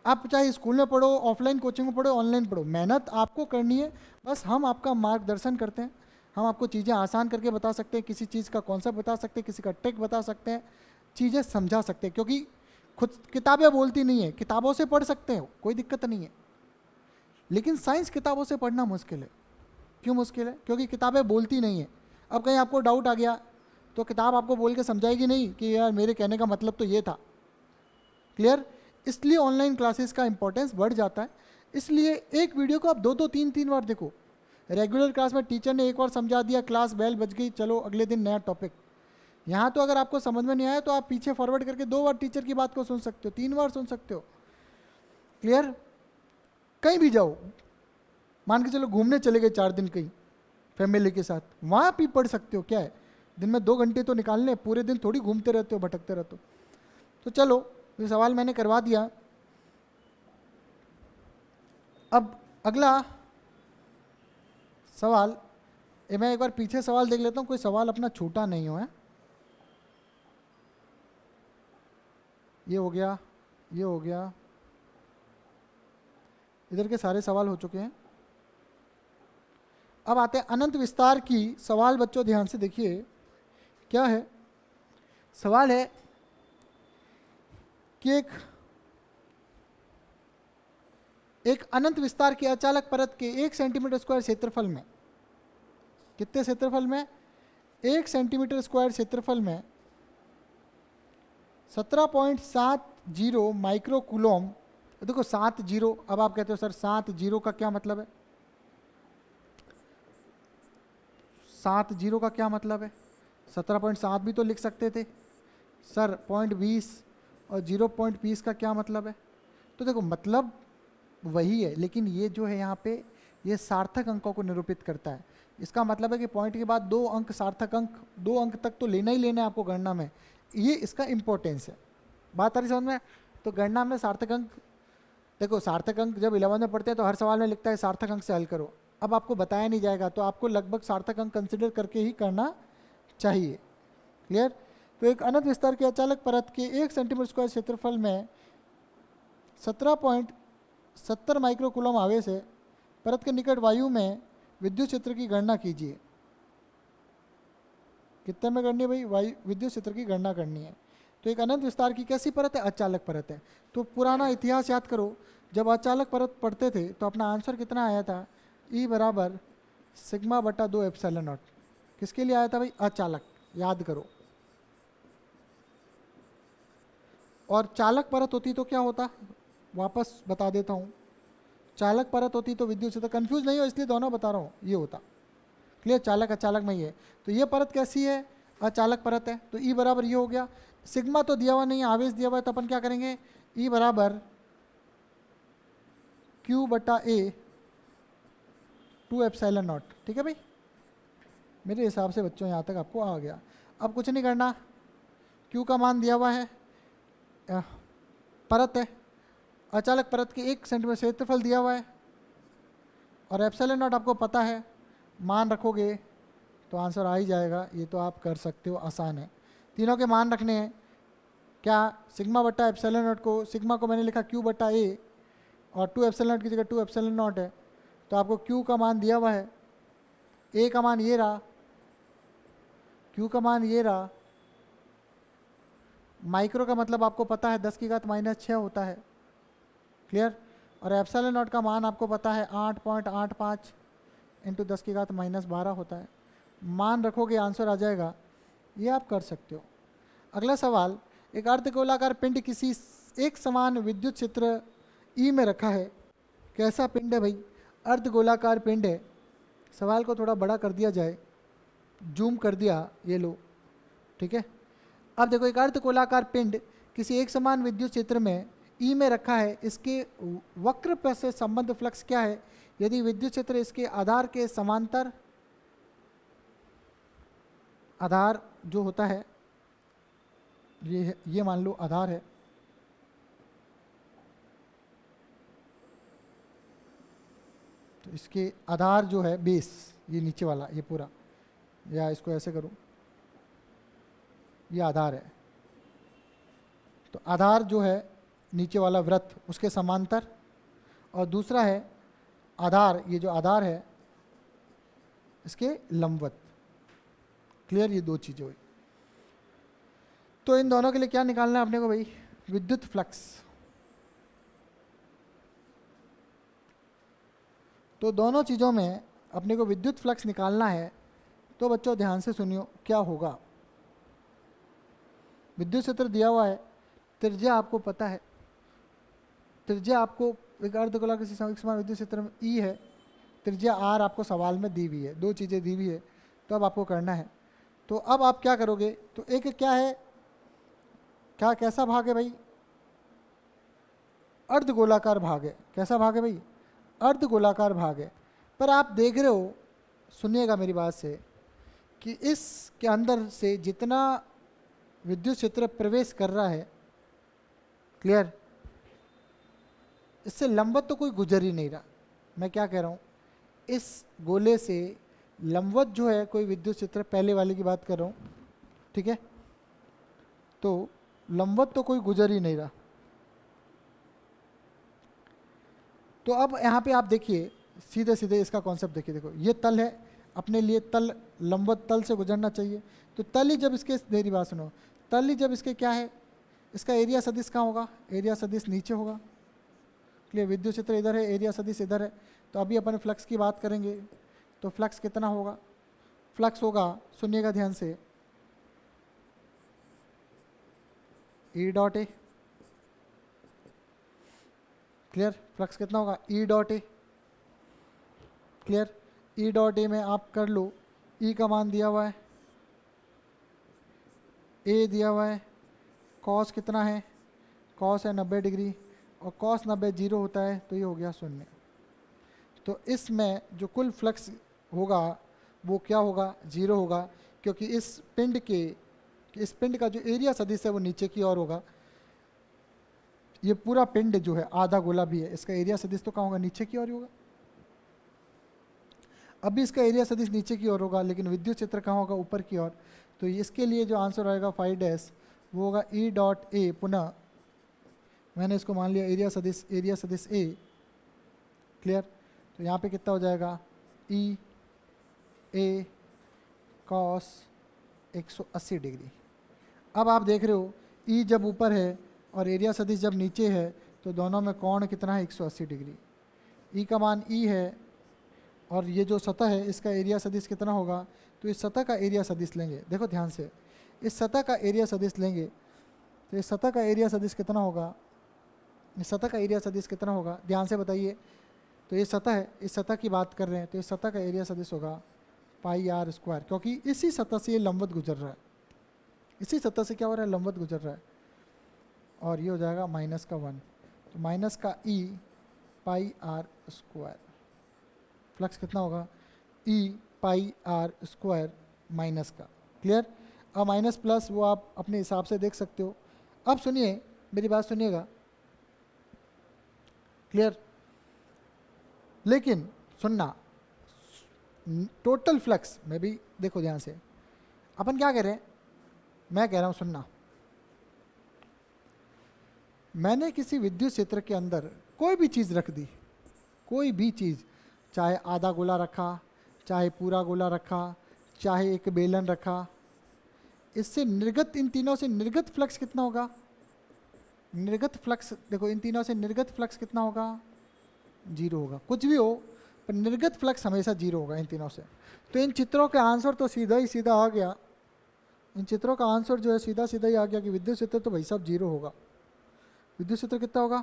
आप चाहे स्कूल में पढ़ो, ऑफलाइन कोचिंग में पढ़ो, ऑनलाइन पढ़ो, मेहनत आपको करनी है। बस हम आपका मार्गदर्शन करते हैं, हम आपको चीज़ें आसान करके बता सकते हैं, किसी चीज़ का कॉन्सेप्ट बता सकते हैं, किसी का ट्रिक बता सकते हैं, चीज़ें समझा सकते हैं। क्योंकि खुद किताबें बोलती नहीं है, किताबों से पढ़ सकते हो, कोई दिक्कत नहीं है, लेकिन साइंस किताबों से पढ़ना मुश्किल है। क्यों मुश्किल है? क्योंकि किताबें बोलती नहीं है। अब कहीं आपको डाउट आ गया तो किताब आपको बोल के समझाएगी नहीं कि यार मेरे कहने का मतलब तो ये था। क्लियर? इसलिए ऑनलाइन क्लासेस का इंपॉर्टेंस बढ़ जाता है। इसलिए एक वीडियो को आप 2-2 3-3 बार देखो। रेगुलर क्लास में टीचर ने एक बार समझा दिया, क्लास बेल बज गई, चलो अगले दिन नया टॉपिक। यहाँ तो अगर आपको समझ में नहीं आया तो आप पीछे फॉरवर्ड करके 2 बार टीचर की बात को सुन सकते हो, 3 बार सुन सकते हो। क्लियर? कहीं भी जाओ, मान के चलो घूमने चले गए 4 दिन कहीं फैमिली के साथ, वहाँ भी पढ़ सकते हो। क्या है, दिन में 2 घंटे तो निकालने, पूरे दिन थोड़ी घूमते रहते हो, भटकते रहते हो। तो चलो, ये सवाल मैंने करवा दिया। अब अगला सवाल, मैं एक बार पीछे सवाल देख लेता हूँ, कोई सवाल अपना छूटा नहीं हो है। ये हो गया, ये हो गया, इधर के सारे सवाल हो चुके हैं। अब आते हैं अनंत विस्तार की सवाल। बच्चों ध्यान से देखिए, क्या है सवाल? है कि एक अनंत विस्तार की अचालक परत के 1 सेंटीमीटर स्क्वायर क्षेत्रफल में, कितने क्षेत्रफल में? 1 सेंटीमीटर स्क्वायर क्षेत्रफल में 17.70 माइक्रो कूलम। देखो 70, अब आप कहते हो सर 70 का क्या मतलब है? 70 का क्या मतलब है? 17.7 भी तो लिख सकते थे सर। 0.20 और 0.20 का क्या मतलब है? तो देखो मतलब वही है, लेकिन ये जो है यहाँ पे ये सार्थक अंकों को निरूपित करता है। इसका मतलब है कि पॉइंट के बाद 2 अंक सार्थक अंक, 2 अंक तक तो लेना ही लेना है आपको गणना में। ये इसका इम्पोर्टेंस है। बात आ रही समझ में? तो गणना में सार्थक अंक देखो सार्थक अंक जब 11 में पढ़ते हैं तो हर सवाल में लिखता है सार्थक अंक से हल करो। अब आपको बताया नहीं जाएगा तो आपको लगभग सार्थक अंक कंसिडर करके ही करना चाहिए। क्लियर। तो एक अनंत विस्तार की अचालक परत के 1 सेंटीमीटर स्क्वायर क्षेत्रफल में 17.70 माइक्रोकूलम आवेश है। परत के निकट वायु में विद्युत क्षेत्र की गणना कीजिए। कितने में करनी है भाई? वायु विद्युत क्षेत्र की गणना करनी है। तो एक अनंत विस्तार की कैसी परत है? अचालक परत है। तो पुराना इतिहास याद करो, जब अचालक परत पढ़ते थे तो अपना आंसर कितना आया था? E बराबर सिग्मा बटा 2 एप्सिलॉन नॉट। किसके लिए आया था भाई? अचालक। याद करो। और चालक परत होती तो क्या होता? वापस बता देता हूँ। चालक परत होती तो विद्युत क्षेत्र, कंफ्यूज नहीं हो इसलिए दोनों बता रहा हूँ, ये होता। क्लियर। चालक अचालक में ही है। तो ये परत कैसी है? अचालक परत है। तो E बराबर ये हो गया। सिग्मा तो दिया हुआ नहीं है, आवेश दिया हुआ है, तो अपन क्या करेंगे? E बराबर Q बटा A 2 एप्सिलॉन नॉट। ठीक है भाई, मेरे हिसाब से बच्चों यहाँ तक आपको आ गया। अब कुछ नहीं करना, Q का मान दिया हुआ है, परत है, अचालक परत के 1 सेंटीमीटर क्षेत्रफल दिया हुआ है, और एप्सिलॉन नॉट आपको पता है, मान रखोगे तो आंसर आ ही जाएगा। ये तो आप कर सकते हो, आसान है। तीनों के मान रखने हैं। क्या? सिग्मा बट्टा एप्सिलॉन नॉट को, सिग्मा को मैंने लिखा Q बट्टा A, और 2 एप्सिलॉन नॉट की जगह 2 एप्सिलॉन नॉट है, तो आपको Q का मान दिया हुआ है, A का मान ये रहा, Q का मान ये रहा। माइक्रो का मतलब आपको पता है 10 की घात -6 होता है। क्लियर। और एप्सिलॉन नॉट का मान आपको पता है 8.85 इंटू 10 की घात -12 होता है। मान रखोगे आंसर आ जाएगा। ये आप कर सकते हो। अगला सवाल, एक अर्धगोलाकार पिंड किसी एक समान विद्युत क्षेत्र ई में रखा है। कैसा पिंड है भाई? अर्धगोलाकार पिंड है। सवाल को थोड़ा बड़ा कर दिया जाए, जूम कर दिया, ये लो। ठीक है। अब देखो, एक अर्धगोलाकार पिंड किसी एक समान विद्युत क्षेत्र में ई में रखा है। इसके वक्र पर से संबंध फ्लक्स क्या है? यदि विद्युत क्षेत्र इसके आधार के समांतर, आधार जो होता है ये मान लो आधार है, तो इसके आधार जो है बेस, ये नीचे वाला, ये पूरा, या इसको ऐसे करूं, ये आधार है। तो आधार जो है नीचे वाला वृत्त, उसके समांतर, और दूसरा है आधार, ये जो आधार है इसके लंबवत। क्लियर। ये दो चीज़ें हुई। तो इन दोनों के लिए क्या निकालना है अपने को भाई? विद्युत फ्लक्स। तो दोनों चीज़ों में अपने को विद्युत फ्लक्स निकालना है। तो बच्चों ध्यान से सुनियो क्या होगा। विद्युत क्षेत्र दिया हुआ है, त्रिज्या आपको पता है, त्रिज्या आपको एक अर्धगोला किसी समान विद्युत क्षेत्र में ई है, त्रिज्या R आपको सवाल में दी हुई है, दो चीज़ें दी हुई है, तो अब आपको करना है। तो अब आप क्या करोगे? तो एक क्या है, क्या कैसा भाग है भाई? अर्धगोलाकार भाग है। कैसा भाग है भाई? अर्धगोलाकार भाग है। पर आप देख रहे हो, सुनिएगा मेरी बात से, कि इसके अंदर से जितना विद्युत क्षेत्र प्रवेश कर रहा है, क्लियर, इससे लंबवत तो कोई गुजर ही नहीं रहा। मैं क्या कह रहा हूँ, इस गोले से लंबवत जो है कोई विद्युत क्षेत्र, पहले वाले की बात कर रहा हूँ, ठीक है, तो लंबवत तो कोई गुजर ही नहीं रहा। तो अब यहाँ पे आप देखिए, सीधे सीधे इसका कॉन्सेप्ट देखिए। देखो ये तल है, अपने लिए तल लंबवत तल से गुजरना चाहिए। तो तल ही जब इसके, मेरी बात सुनो, तल ही जब इसके क्या है, इसका एरिया सदिश कहाँ होगा? एरिया सदिश नीचे होगा। क्लियर। विद्युत क्षेत्र इधर है, एरिया सदिश इधर है। तो अभी अपन फ्लक्स की बात करेंगे। तो फ्लक्स कितना होगा? फ्लक्स होगा, सुनिएगा ध्यान से, E dot A. Clear. Flux कितना होगा? E dot A. Clear. E dot A में आप कर लो, ई का मान दिया हुआ है, ए दिया हुआ है, कॉस कितना है? कॉस है 90 डिग्री, और कॉस 90 जीरो होता है, तो ये हो गया 0। तो इसमें जो कुल फ्लक्स होगा वो क्या होगा? 0 होगा, क्योंकि इस पिंड का जो एरिया सदिश है वो नीचे की ओर होगा। ये पूरा पिंड जो है आधा गोला भी है, इसका एरिया सदिश तो कहाँ होगा, नीचे की ओर ही होगा। अब भी इसका एरिया सदिश नीचे की ओर होगा, लेकिन विद्युत क्षेत्र कहाँ होगा, ऊपर की ओर। तो इसके लिए जो आंसर आएगा 5 वो होगा ई डॉट ए, पुनः मैंने इसको मान लिया एरिया सदिश ए। क्लियर। तो यहाँ पे कितना हो जाएगा, ई ए कॉस 180 डिग्री। अब आप देख रहे हो ई जब ऊपर है और एरिया सदिश जब नीचे है तो दोनों में कोण कितना है, 180 डिग्री। ई का मान ई है और ये जो सतह है इसका एरिया सदिश कितना होगा, तो इस सतह का एरिया सदिश लेंगे, देखो ध्यान से, इस सतह का एरिया सदिश लेंगे तो इस सतह का एरिया सदिश कितना होगा, इस सतह का एरिया सदिश कितना होगा, ध्यान से बताइए। तो ये सतह है, इस सतह की बात कर रहे हैं, तो इस सतह का एरिया सदिश होगा पाई आर स्क्वायर, क्योंकि इसी सतह से ये लंबवत गुजर रहा है, इसी सतह से क्या हो रहा है, लंबवत गुजर रहा है। और ये हो जाएगा -1, तो माइनस का ई पाई आर स्क्वायर, फ्लक्स कितना होगा, ई पाई आर स्क्वायर माइनस का। क्लियर। अब माइनस प्लस वो आप अपने हिसाब से देख सकते हो। अब सुनिए, मेरी बात सुनिएगा। क्लियर। लेकिन सुनना, टोटल फ्लक्स में भी देखो ध्यान से, अपन क्या कह रहे हैं, मैं कह रहा हूं सुनना, मैंने किसी विद्युत क्षेत्र के अंदर कोई भी चीज़ रख दी, कोई भी चीज़, चाहे आधा गोला रखा, चाहे पूरा गोला रखा, चाहे एक बेलन रखा, इससे निर्गत, इन तीनों से निर्गत फ्लक्स कितना होगा, निर्गत फ्लक्स देखो, इन तीनों से निर्गत फ्लक्स कितना होगा, 0 होगा। कुछ भी हो पर निर्गत फ्लक्स हमेशा 0 होगा इन तीनों से। तो इन चित्रों का आंसर तो सीधा ही सीधा आ गया, इन चित्रों का आंसर जो है सीधा सीधा ही आ गया कि विद्युत क्षेत्र तो भाई साहब 0 होगा। विद्युत क्षेत्र कितना होगा,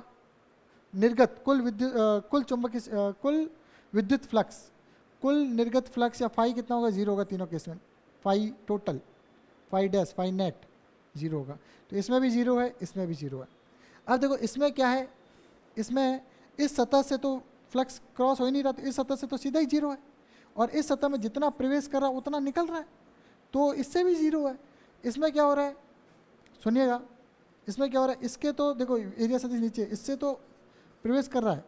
निर्गत कुल चुंबकीय कुल विद्युत फ्लक्स, कुल निर्गत फ्लक्स या फाई कितना होगा, 0 होगा तीनों केस में। Phi total, phi dash, phi net 0 होगा। तो इसमें भी 0 है, इसमें भी 0 है। अब देखो इसमें क्या है, इसमें इस सतह से तो फ्लक्स क्रॉस हो ही नहीं रहा, तो इस सतह से तो सीधा ही 0 है, और इस सतह में जितना प्रवेश कर रहा है उतना निकल रहा है, तो इससे भी 0 है। इसमें क्या हो रहा है, सुनिएगा, इसमें क्या हो रहा है, इसके तो देखो एरिया सदिश नीचे, इससे तो प्रवेश कर रहा है,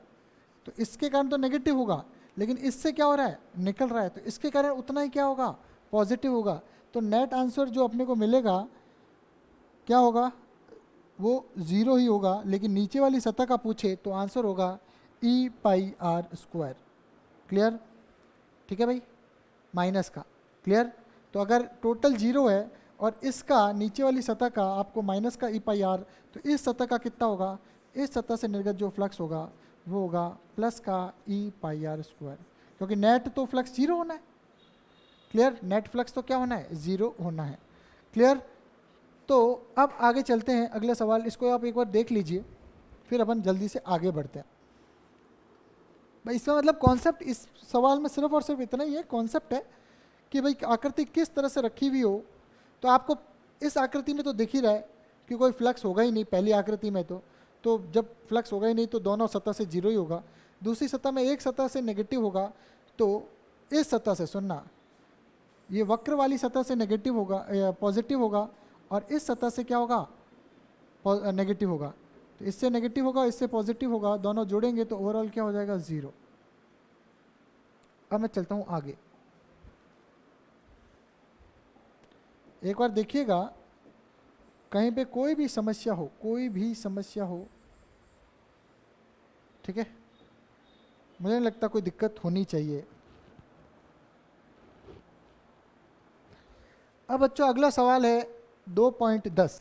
तो इसके कारण तो नेगेटिव होगा, लेकिन इससे क्या हो रहा है, निकल रहा है, तो इसके कारण उतना ही क्या होगा, पॉजिटिव होगा। तो नेट आंसर जो अपने को मिलेगा क्या होगा, वो 0 ही होगा। लेकिन नीचे वाली सतह का पूछे तो आंसर होगा ई पाई आर स्क्वायर। क्लियर। ठीक है भाई, माइनस का। क्लियर। तो अगर टोटल 0 है और इसका नीचे वाली सतह का आपको माइनस का ई पाई आर, तो इस सतह का कितना होगा, इस सतह से निर्गत जो फ्लक्स होगा वो होगा प्लस का ई पाई आर स्क्वायर, क्योंकि नेट तो फ्लक्स 0 होना है। क्लियर। नेट फ्लक्स तो क्या होना है, 0 होना है। क्लियर। तो अब आगे चलते हैं, अगले सवाल, इसको आप एक बार देख लीजिए, फिर अपन जल्दी से आगे बढ़ते हैं। भाई इसका मतलब कॉन्सेप्ट इस सवाल में सिर्फ और सिर्फ इतना ही है, कॉन्सेप्ट है कि भाई आकृति किस तरह से रखी हुई हो। तो आपको इस आकृति में तो दिख ही रहा है कि कोई फ्लक्स होगा ही नहीं, पहली आकृति में तो जब फ्लक्स होगा ही नहीं तो दोनों सतह से 0 ही होगा। दूसरी सतह में एक सतह से नेगेटिव होगा, तो इस सतह से, सुनना, ये वक्र वाली सतह से नेगेटिव होगा, पॉजिटिव होगा, और इस सतह से क्या होगा, नेगेटिव होगा। तो इससे नेगेटिव होगा, इससे पॉजिटिव होगा, दोनों जोड़ेंगे तो ओवरऑल क्या हो जाएगा, 0। अब मैं चलता हूं आगे, एक बार देखिएगा, कहीं पे कोई भी समस्या हो, कोई भी समस्या हो, ठीक है, मुझे नहीं लगता कोई दिक्कत होनी चाहिए। अब बच्चों अगला सवाल है 2.10।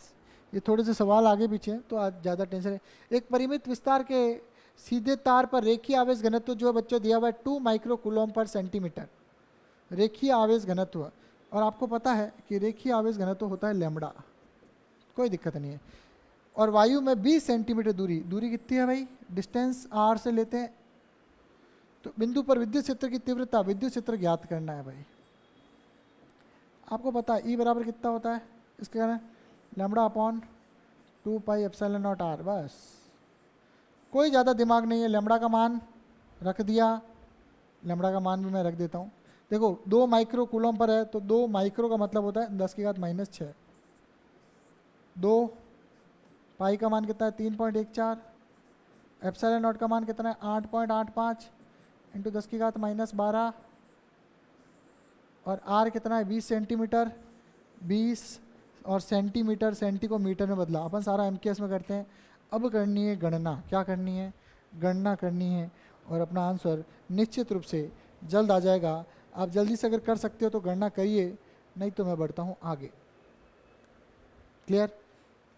ये थोड़े से सवाल आगे पीछे हैं तो आज ज़्यादा टेंशन है। एक परिमित विस्तार के सीधे तार पर रेखीय आवेश घनत्व जो है बच्चों दिया हुआ है 2 माइक्रो कूलम पर सेंटीमीटर, रेखीय आवेश घनत्व। और आपको पता है कि रेखीय आवेश घनत्व होता है लैम्बडा, कोई दिक्कत नहीं है। और वायु में 20 सेंटीमीटर दूरी कितनी है भाई, डिस्टेंस r से लेते हैं। तो बिंदु पर विद्युत क्षेत्र की तीव्रता, विद्युत क्षेत्र ज्ञात करना है भाई। आपको पता है E बराबर कितना होता है, इसके कारण lambda upon 2 pi epsilon not r, बस कोई ज़्यादा दिमाग नहीं है। लैम्बडा का मान रख दिया, लैम्बडा का मान भी मैं रख देता हूँ। देखो 2 माइक्रो कूलम पर है, तो 2 माइक्रो का मतलब होता है 10 की घात -6, 2 पाई का मान कितना है 3.14, एप्सिलॉन नॉट का मान कितना है 8.85 इंटू 10⁻⁻12, और आर कितना है 20 सेंटीमीटर, 20 और सेंटीमीटर, सेंटी को मीटर में बदला, अपन सारा एमकेएस में करते हैं। अब करनी है गणना, क्या करनी है, गणना करनी है, और अपना आंसर निश्चित रूप से जल्द आ जाएगा। आप जल्दी से अगर कर सकते हो तो गणना करिए, नहीं तो मैं बढ़ता हूँ आगे। क्लियर?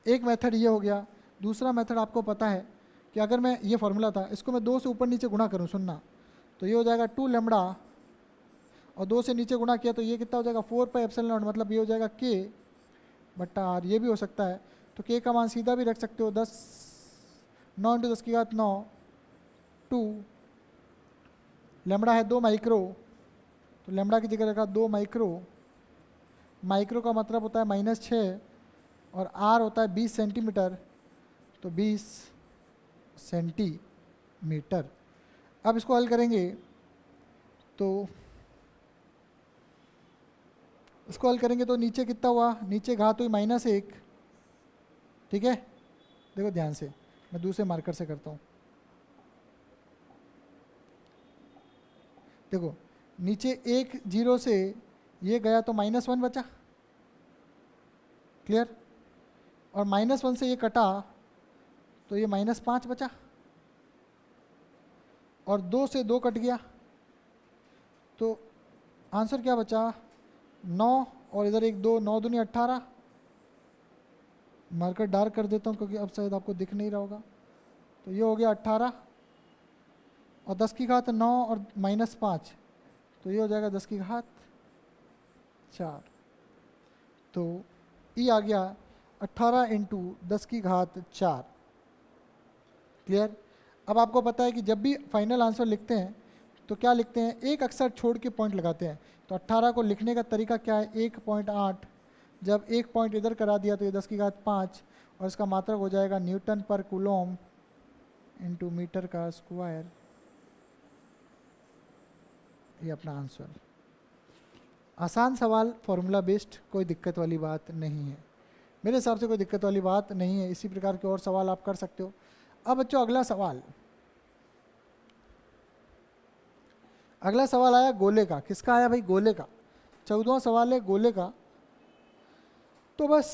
एक मेथड ये हो गया। दूसरा मेथड आपको पता है कि अगर मैं ये फॉर्मूला था, इसको मैं 2 से ऊपर नीचे गुणा करूँ, सुनना, तो ये हो जाएगा 2 लैम्बडा, और 2 से नीचे गुणा किया तो ये कितना हो जाएगा 4 पाई एप्सिलॉन नॉट, मतलब ये हो जाएगा के बट्टा आर। ये भी हो सकता है, तो के का मान सीधा भी रख सकते हो 9 इंटू 10⁹, 2 लैम्बडा है 2 माइक्रो, तो लैम्बडा की जगह रखा 2 माइक्रो, माइक्रो का मतलब होता है -6, और आर होता है 20 सेंटीमीटर, तो 20 सेंटीमीटर। अब इसको हल करेंगे तो नीचे कितना हुआ, नीचे घात हुई -1, ठीक है। देखो ध्यान से, मैं दूसरे मार्कर से करता हूँ। देखो नीचे 1 0 से ये गया तो -1 बचा, क्लियर, और -1 से ये कटा तो ये -5 बचा, और 2 से 2 कट गया, तो आंसर क्या बचा 9, और इधर 1 2, 9 दूनी 18। मार्कर डार्क कर देता हूँ क्योंकि अब शायद आपको दिख नहीं रहा होगा। तो ये हो गया 18, और 10⁻9 और -5, तो ये हो जाएगा 10⁻4। तो ई आ गया 18 इंटू 10⁻4। क्लियर? अब आपको पता है कि जब भी फाइनल आंसर लिखते हैं तो क्या लिखते हैं, एक अक्षर छोड़ के पॉइंट लगाते हैं। तो 18 को लिखने का तरीका क्या है, 1.8, जब एक पॉइंट इधर करा दिया तो ये 10⁻5, और इसका मात्रक हो जाएगा न्यूटन पर कूलम इंटू मीटर का स्क्वायर। ये अपना आंसर। आसान सवाल, फॉर्मूला बेस्ड, कोई दिक्कत वाली बात नहीं है, मेरे हिसाब से कोई दिक्कत वाली बात नहीं है। इसी प्रकार के और सवाल आप कर सकते हो। अब बच्चों अगला सवाल आया गोले का। किसका आया भाई, गोले का। 14वां सवाल है गोले का। तो बस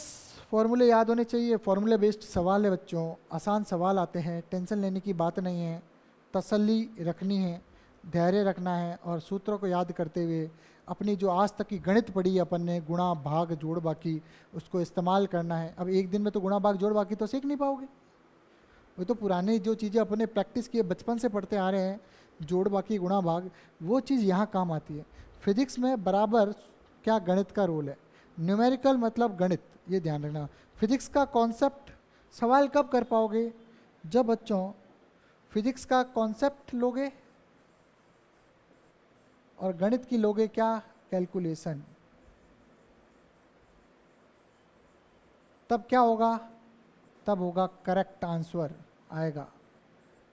फॉर्मूले याद होने चाहिए, फॉर्मूले बेस्ड सवाल है बच्चों, आसान सवाल आते हैं, टेंशन लेने की बात नहीं है, तसल्ली रखनी है, धैर्य रखना है, और सूत्रों को याद करते हुए अपनी जो आज तक की गणित पढ़ी है अपन ने, गुणा भाग जोड़ बाकी, उसको इस्तेमाल करना है। अब एक दिन में तो गुणा भाग जोड़ बाकी तो सीख नहीं पाओगे, वो तो पुरानी जो चीज़ें अपने प्रैक्टिस किए बचपन से पढ़ते आ रहे हैं, जोड़ बाकी गुणा भाग, वो चीज़ यहाँ काम आती है। फिजिक्स में बराबर क्या गणित का रोल है, न्यूमेरिकल मतलब गणित, ये ध्यान रखना। फिजिक्स का कॉन्सेप्ट सवाल कब कर पाओगे, जब बच्चों फिजिक्स का कॉन्सेप्ट लोगे और गणित की लोगे क्या, कैलकुलेशन, तब क्या होगा, तब होगा करेक्ट आंसर आएगा।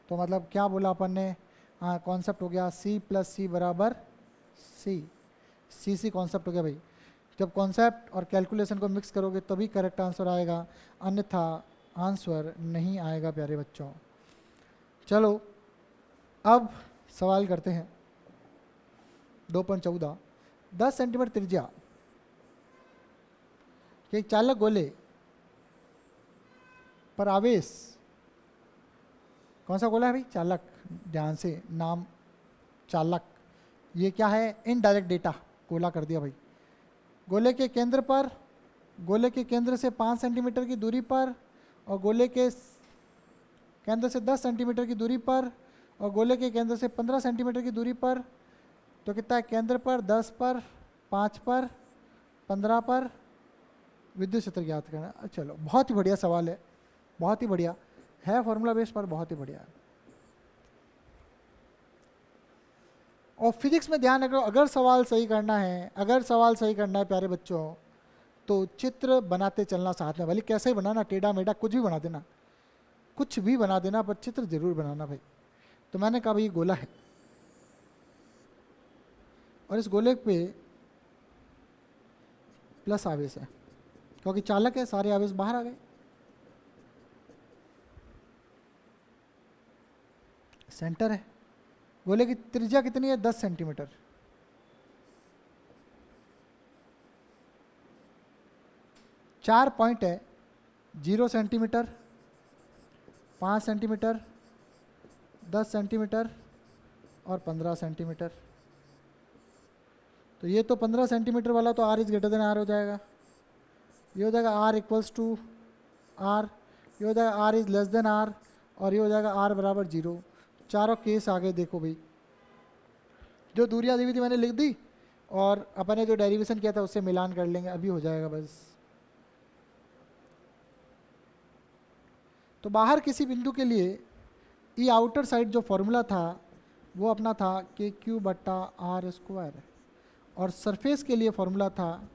तो मतलब क्या बोला अपन ने, हाँ कॉन्सेप्ट हो गया C + C = C कॉन्सेप्ट हो गया भाई। जब कॉन्सेप्ट और कैलकुलेशन को मिक्स करोगे तभी करेक्ट आंसर आएगा, अन्यथा आंसर नहीं आएगा प्यारे बच्चों। चलो अब सवाल करते हैं। 2.14, 10 सेंटीमीटर त्रिज्या के एक चालक गोले पर आवेश, कौन सा गोला है भाई, चालक, ध्यान से नाम चालक, ये क्या है, इनडायरेक्ट डेटा, गोला कर दिया भाई। गोले के केंद्र पर, गोले के केंद्र से 5 सेंटीमीटर की दूरी पर, और गोले के केंद्र से 10 सेंटीमीटर की दूरी पर, और गोले के केंद्र से 15 सेंटीमीटर की दूरी पर, तो कितना है, केंद्र पर 10 पर, 5 पर, 15 पर विद्युत क्षेत्र ज्ञात करना। चलो बहुत ही बढ़िया सवाल है, बहुत ही बढ़िया है, फॉर्मूला बेस्ड पर बहुत ही बढ़िया है। और फिजिक्स में ध्यान रखो, अगर सवाल सही करना है, अगर सवाल सही करना है प्यारे बच्चों, तो चित्र बनाते चलना साथ में, भले कैसे ही बनाना, टेढ़ा मेढ़ा कुछ भी बना देना, कुछ भी बना देना, पर चित्र जरूर बनाना भाई। तो मैंने कहा भाई गोला है, और इस गोले पे प्लस आवेश है, क्योंकि चालक है, सारे आवेश बाहर आ गए। सेंटर है। गोले की त्रिज्या कितनी है? 10 सेंटीमीटर। चार पॉइंट है, 0 सेंटीमीटर, 5 सेंटीमीटर, 10 सेंटीमीटर और 15 सेंटीमीटर। तो ये तो 15 सेंटीमीटर वाला तो r is greater than r हो जाएगा। ये हो जाएगा r इक्वल्स टू r, ये हो जाएगा r is less than r, और ये हो जाएगा r बराबर 0। चारों केस आ गए। देखो भाई, जो दूरियां दी हुई थी मैंने लिख दी, और अपन ने जो डेरिवेशन किया था उससे मिलान कर लेंगे, अभी हो जाएगा बस। तो बाहर किसी बिंदु के लिए ई आउटर साइड जो फॉर्मूला था वो अपना था के क्यू बट्टा आर स्क्वायर, और सरफेस के लिए फॉर्मूला था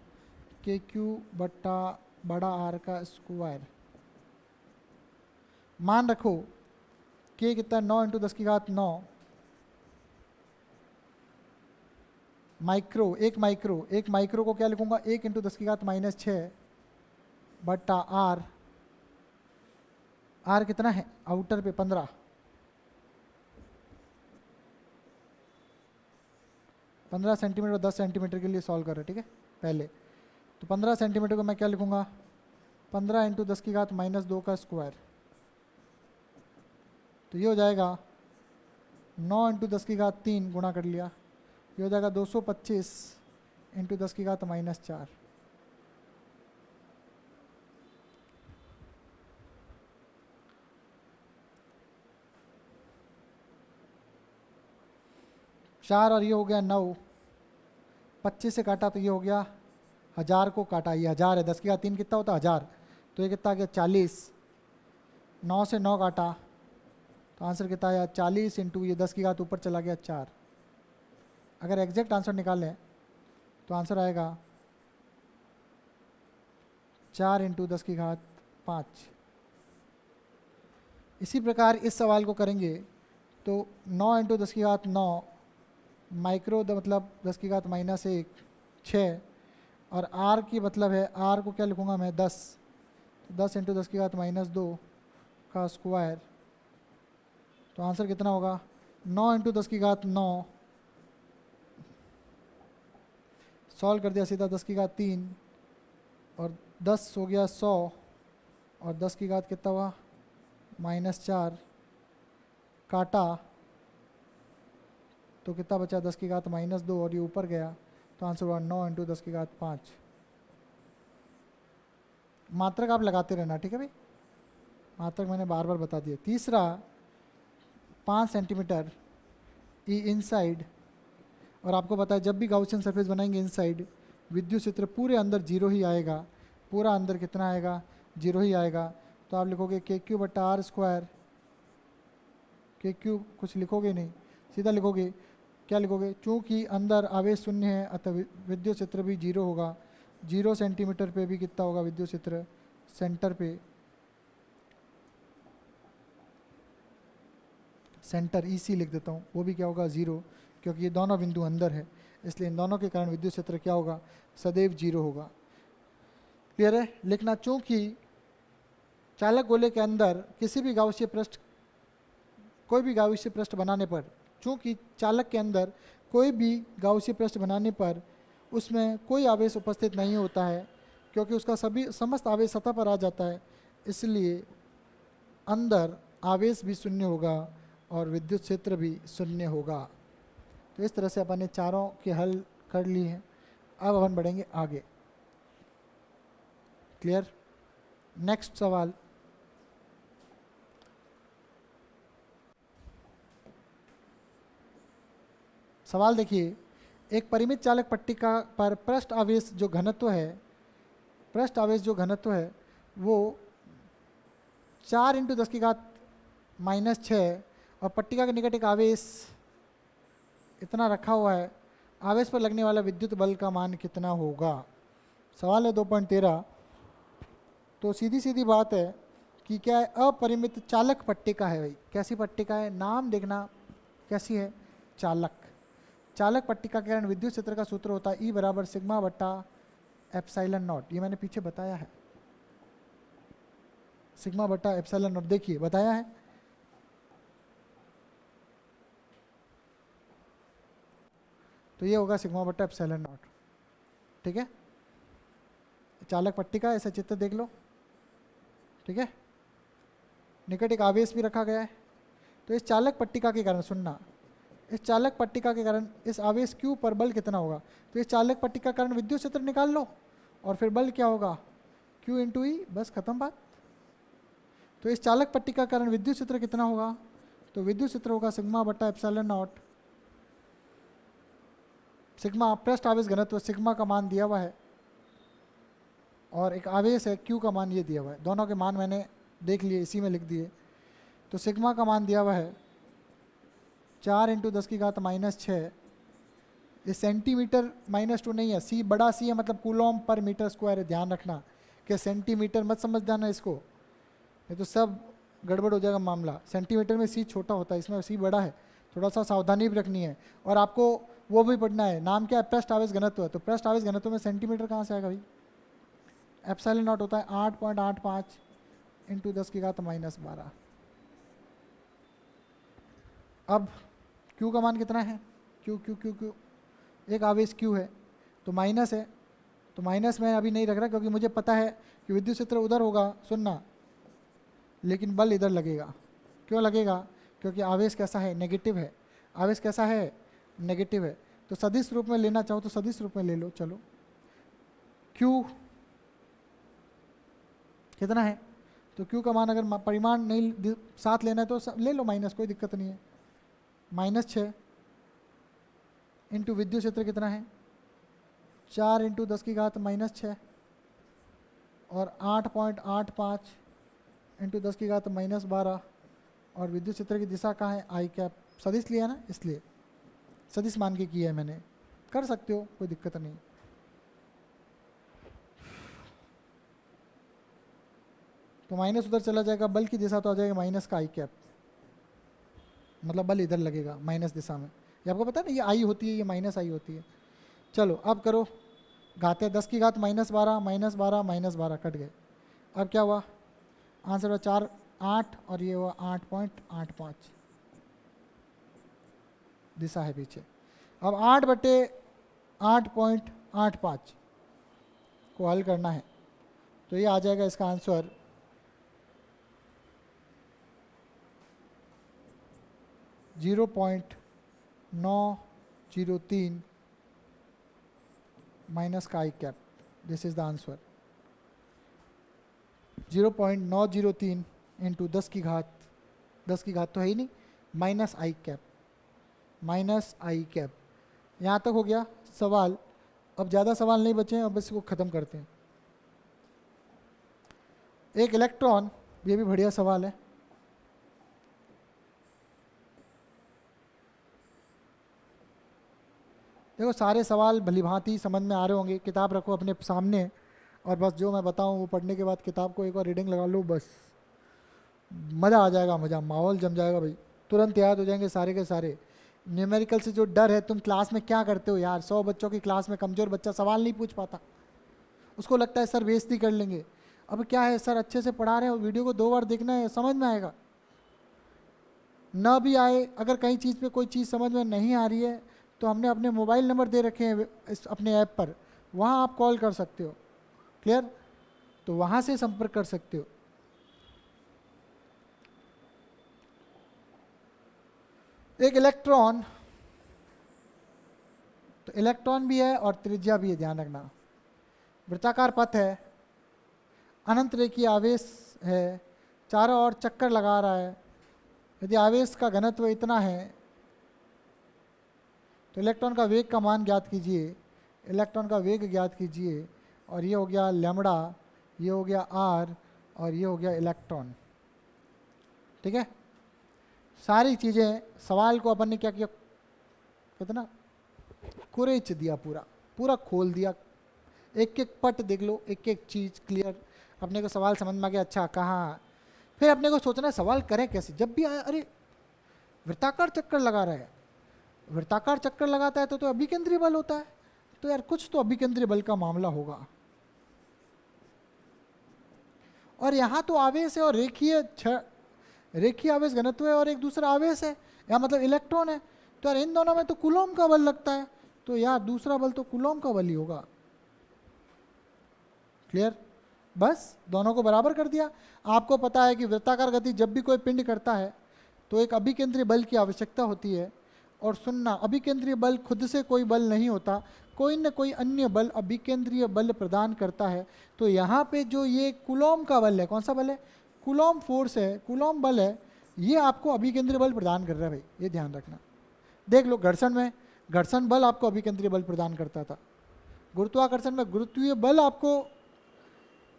के क्यू बट्टा बड़ा आर का स्क्वायर। मान रखो के कितना, 9 इंटू 10 की घात 9 माइक्रो। एक माइक्रो को क्या लिखूंगा? 1 इंटू 10 की घात -6 बट्टा आर। आर कितना है आउटर पे? 15। 15 सेंटीमीटर और 10 सेंटीमीटर के लिए सॉल्व कर रहे, ठीक है पहले। तो 15 सेंटीमीटर को मैं क्या लिखूंगा? 15 इंटू 10 की घात -2 का स्क्वायर। तो ये हो जाएगा 9 इंटू 10 की घात 3 गुणा कर लिया, ये हो जाएगा 225 इंटू 10 की घात -4। चार और ये हो गया 9, 25 से काटा तो ये हो गया 1000 को काटा, ये 1000 है। 10 की घात 3 कितना होता है? 1000। तो ये कितना आ गया? 40। 9 से 9 काटा तो आंसर कितना आया? 40 इंटू ये 10 की घात ऊपर चला गया 4। अगर एग्जैक्ट आंसर निकालें तो आंसर आएगा 4 इंटू 10 की घात 5। इसी प्रकार इस सवाल को करेंगे तो 9 इंटू 10 की घात 9 माइक्रो मतलब 10 की घात -1 6, और r की मतलब है, r को क्या लिखूंगा मैं? 10। तो 10 इंटू 10 की घात -2 का स्क्वायर। तो आंसर कितना होगा? 9 इंटू 10 की घात 9, सॉल्व कर दिया सीधा 10 की घात 3, और 10 हो गया 100, और 10 की घात कितना हुआ? -4 काटा तो कितना बचा? 10 की घात -2, और ये ऊपर गया तो आंसर हुआ 9 इंटू 10 की घात 5। मात्रक आप लगाते रहना, ठीक है भाई, मात्रक मैंने बार बार बता दिया। तीसरा 5 सेंटीमीटर ई इनसाइड, और आपको पता है जब भी गाउसियन सरफेस बनाएंगे इनसाइड, विद्युत क्षेत्र पूरे अंदर 0 ही आएगा। पूरा अंदर कितना आएगा? 0 ही आएगा। तो आप लिखोगे के क्यू बट्टा आर स्क्वायर। के क्यू कुछ लिखोगे नहीं, सीधा लिखोगे, क्या लिखोगे? चूँकि अंदर आवेश शून्य है अतः विद्युत क्षेत्र भी 0 होगा। 0 सेंटीमीटर पे भी कितना होगा विद्युत क्षेत्र? सेंटर पे, सेंटर ईसी लिख देता हूँ, वो भी क्या होगा? 0, क्योंकि ये दोनों बिंदु अंदर है, इसलिए इन दोनों के कारण विद्युत क्षेत्र क्या होगा? सदैव 0 होगा। क्लियर है? लिखना, चूँकि चालक गोले के अंदर किसी भी गाउसीय पृष्ठ, कोई भी गाउसीय पृष्ठ बनाने पर, चूँकि चालक के अंदर कोई भी गाउसीय पृष्ठ बनाने पर उसमें कोई आवेश उपस्थित नहीं होता है, क्योंकि उसका समस्त आवेश सतह पर आ जाता है, इसलिए अंदर आवेश भी शून्य होगा और विद्युत क्षेत्र भी शून्य होगा। तो इस तरह से अपन ने चारों के हल कर लिए हैं। अब अपन बढ़ेंगे आगे। क्लियर? नेक्स्ट सवाल, सवाल देखिए, एक परिमित चालक पट्टिका पर पृष्ठ आवेश जो घनत्व है वो 4 इंटू 10 की घात -6, और पट्टिका के निकट एक आवेश इतना रखा हुआ है, आवेश पर लगने वाला विद्युत बल का मान कितना होगा? सवाल है 2.13। तो सीधी सीधी बात है कि क्या है? अपरिमित चालक पट्टिका है भाई। कैसी पट्टिका है? नाम देखना कैसी है? चालक। चालक पट्टिका के कारण विद्युत क्षेत्र का सूत्र होता है E बराबर सिग्मा बट्टा एप्सिलॉन नॉट। ये मैंने पीछे बताया है, सिग्मा बट्टा एप्सिलॉन नॉट, देखिए बताया है। तो ये होगा सिग्मा बटा एप्सिलॉन नॉट। ठीक है, चालक पट्टी का ऐसा चित्र देख लो। ठीक है, निकट एक आवेश भी रखा गया है। तो इस चालक पट्टिका के कारण, सुनना, इस चालक पट्टिका के कारण इस आवेश Q पर बल कितना होगा। तो इस चालक पट्टिका के कारण विद्युत क्षेत्र निकाल लो और फिर बल क्या होगा, Q इंटू ई, बस खत्म बात। तो इस चालक पट्टिका के कारण विद्युत क्षेत्र कितना होगा, तो विद्युत क्षेत्र होगा सिग्मा बटा एप्सिलॉन नॉट। सिग्मा पृष्ठ आवेश घनत्व, सिग्मा का मान दिया हुआ है और एक आवेश है Q का मान ये दिया हुआ है। दोनों के मान मैंने देख लिए, इसी में लिख दिए। तो सिग्मा का मान दिया हुआ है 4 × 10⁻⁻⁶। ये सेंटीमीटर -2 नहीं है, सी बड़ा सी है, मतलब कूलॉम पर मीटर स्क्वायर है। ध्यान रखना कि सेंटीमीटर मत समझ जाना इसको, ये तो सब गड़बड़ हो जाएगा मामला। सेंटीमीटर में सी छोटा होता है, इसमें सी बड़ा है, थोड़ा सा सावधानी भी रखनी है। और आपको वो भी पढ़ना है, नाम क्या है, पृष्ठ आवेश घनत्व। तो पृष्ठ आवेश घनत्व में सेंटीमीटर कहाँ से आएगा भाई, एप्सिलॉन नॉट होता है 8.85 × 10⁻⁻12। अब Q का मान कितना है, Q एक आवेश Q है तो माइनस है, तो माइनस मैं अभी नहीं रख रहा क्योंकि मुझे पता है कि विद्युत क्षेत्र उधर होगा, सुनना, लेकिन बल इधर लगेगा। क्यों लगेगा, क्योंकि आवेश कैसा है, नेगेटिव है। आवेश कैसा है, नेगेटिव है। तो सदिश रूप में लेना चाहो तो सदिश रूप में ले लो। चलो, Q कितना है, तो Q का मान अगर परिमाण नहीं साथ लेना है तो ले लो माइनस, कोई दिक्कत नहीं है। -6 इंटू विद्युत क्षेत्र कितना है, 4 × 10⁻⁻6 और 8.85 × 10⁻⁻12। और विद्युत क्षेत्र की दिशा कहाँ है, आई कैप। सदिश लिया ना, इसलिए सदिश मान के किया है मैंने, कर सकते हो, कोई दिक्कत नहीं। तो माइनस उधर चला जाएगा, बल की दिशा तो आ जाएगा माइनस का आई कैप, मतलब बल इधर लगेगा माइनस दिशा में। ये आपको पता है ना, ये आई होती है, ये माइनस आई होती है। चलो अब करो, घाते 10⁻⁻12 -12 कट गए। अब क्या हुआ, आंसर हुआ 4 8 और ये हुआ 8.85, दिशा है पीछे। अब 8/8.85 को हल करना है तो ये आ जाएगा इसका आंसर 0.903 माइनस का I cap. This is the answer, 0.903 into 10 की घात तो है ही नहीं, माइनस आई कैप। यहाँ तक हो गया सवाल। अब ज़्यादा सवाल नहीं बचे हैं, अब इसको ख़त्म करते हैं। एक इलेक्ट्रॉन, ये भी बढ़िया सवाल है। देखो सारे सवाल भलीभांति समझ में आ रहे होंगे, किताब रखो अपने सामने और बस जो मैं बताऊं वो पढ़ने के बाद किताब को एक बार रीडिंग लगा लो, बस मज़ा आ जाएगा, मज़ा, माहौल जम जाएगा भाई, तुरंत याद हो जाएंगे सारे के सारे। न्यूमेरिकल से जो डर है, तुम क्लास में क्या करते हो यार, 100 बच्चों की क्लास में कमज़ोर बच्चा सवाल नहीं पूछ पाता, उसको लगता है सर बेइज्जती कर लेंगे। अब क्या है, सर अच्छे से पढ़ा रहे हैं, वीडियो को 2 बार देखना है, समझ में आएगा। ना भी आए, अगर कहीं चीज़ पे कोई चीज़ समझ में नहीं आ रही है तो हमने अपने मोबाइल नंबर दे रखे हैं इस अपने ऐप पर, वहाँ आप कॉल कर सकते हो, क्लियर, तो वहाँ से संपर्क कर सकते हो। एक इलेक्ट्रॉन, तो इलेक्ट्रॉन भी है और त्रिज्या भी है, ध्यान रखना। वृत्ताकार पथ है, अनंत रेखीय आवेश है, चारों ओर चक्कर लगा रहा है। यदि आवेश का घनत्व इतना है तो इलेक्ट्रॉन का वेग का मान ज्ञात कीजिए। इलेक्ट्रॉन का वेग ज्ञात कीजिए, और ये हो गया लैम्बडा, ये हो गया आर, और ये हो गया इलेक्ट्रॉन। ठीक है, सारी चीज़ें, सवाल को अपन ने क्या किया, कितना कुरेच दिया, पूरा खोल दिया, एक एक पट देख लो, एक एक चीज़ क्लियर, अपने को सवाल समझ में आ गया, अच्छा कहाँ। फिर अपने को सोचना है सवाल करें कैसे, जब भी आए अरे वृत्ताकार चक्कर लगा रहा है, वृत्ताकार चक्कर लगाता है तो अभिकेंद्रीय बल होता है, तो यार कुछ तो अभिकेंद्रीय बल का मामला होगा। और यहाँ तो आवेश है और रेखीय आवेश घनत्व है और एक दूसरा आवेश है, यहाँ मतलब इलेक्ट्रॉन है, तो यार इन दोनों में तो कूलॉम का बल लगता है, तो यार दूसरा बल तो कूलॉम का बल ही होगा। क्लियर? बस दोनों को बराबर कर दिया। आपको पता है कि वृत्ताकार गति जब भी कोई पिंड करता है तो एक अभिकेंद्रीय बल की आवश्यकता होती है। और सुनना, अभिकेंद्रीय बल खुद से कोई बल नहीं होता, कोई न कोई अन्य बल अभिकेंद्रीय बल प्रदान करता है। तो यहाँ पे जो ये कूलॉम का बल है, कौन सा बल है? कूलॉम फोर्स है, कूलॉम बल है, ये आपको अभिकेंद्रीय बल प्रदान कर रहा है भाई, ये ध्यान रखना। देख लो घर्षण में, घर्षण बल आपको अभिकेंद्रीय बल प्रदान करता था। गुरुत्वाकर्षण में गुरुत्वीय बल आपको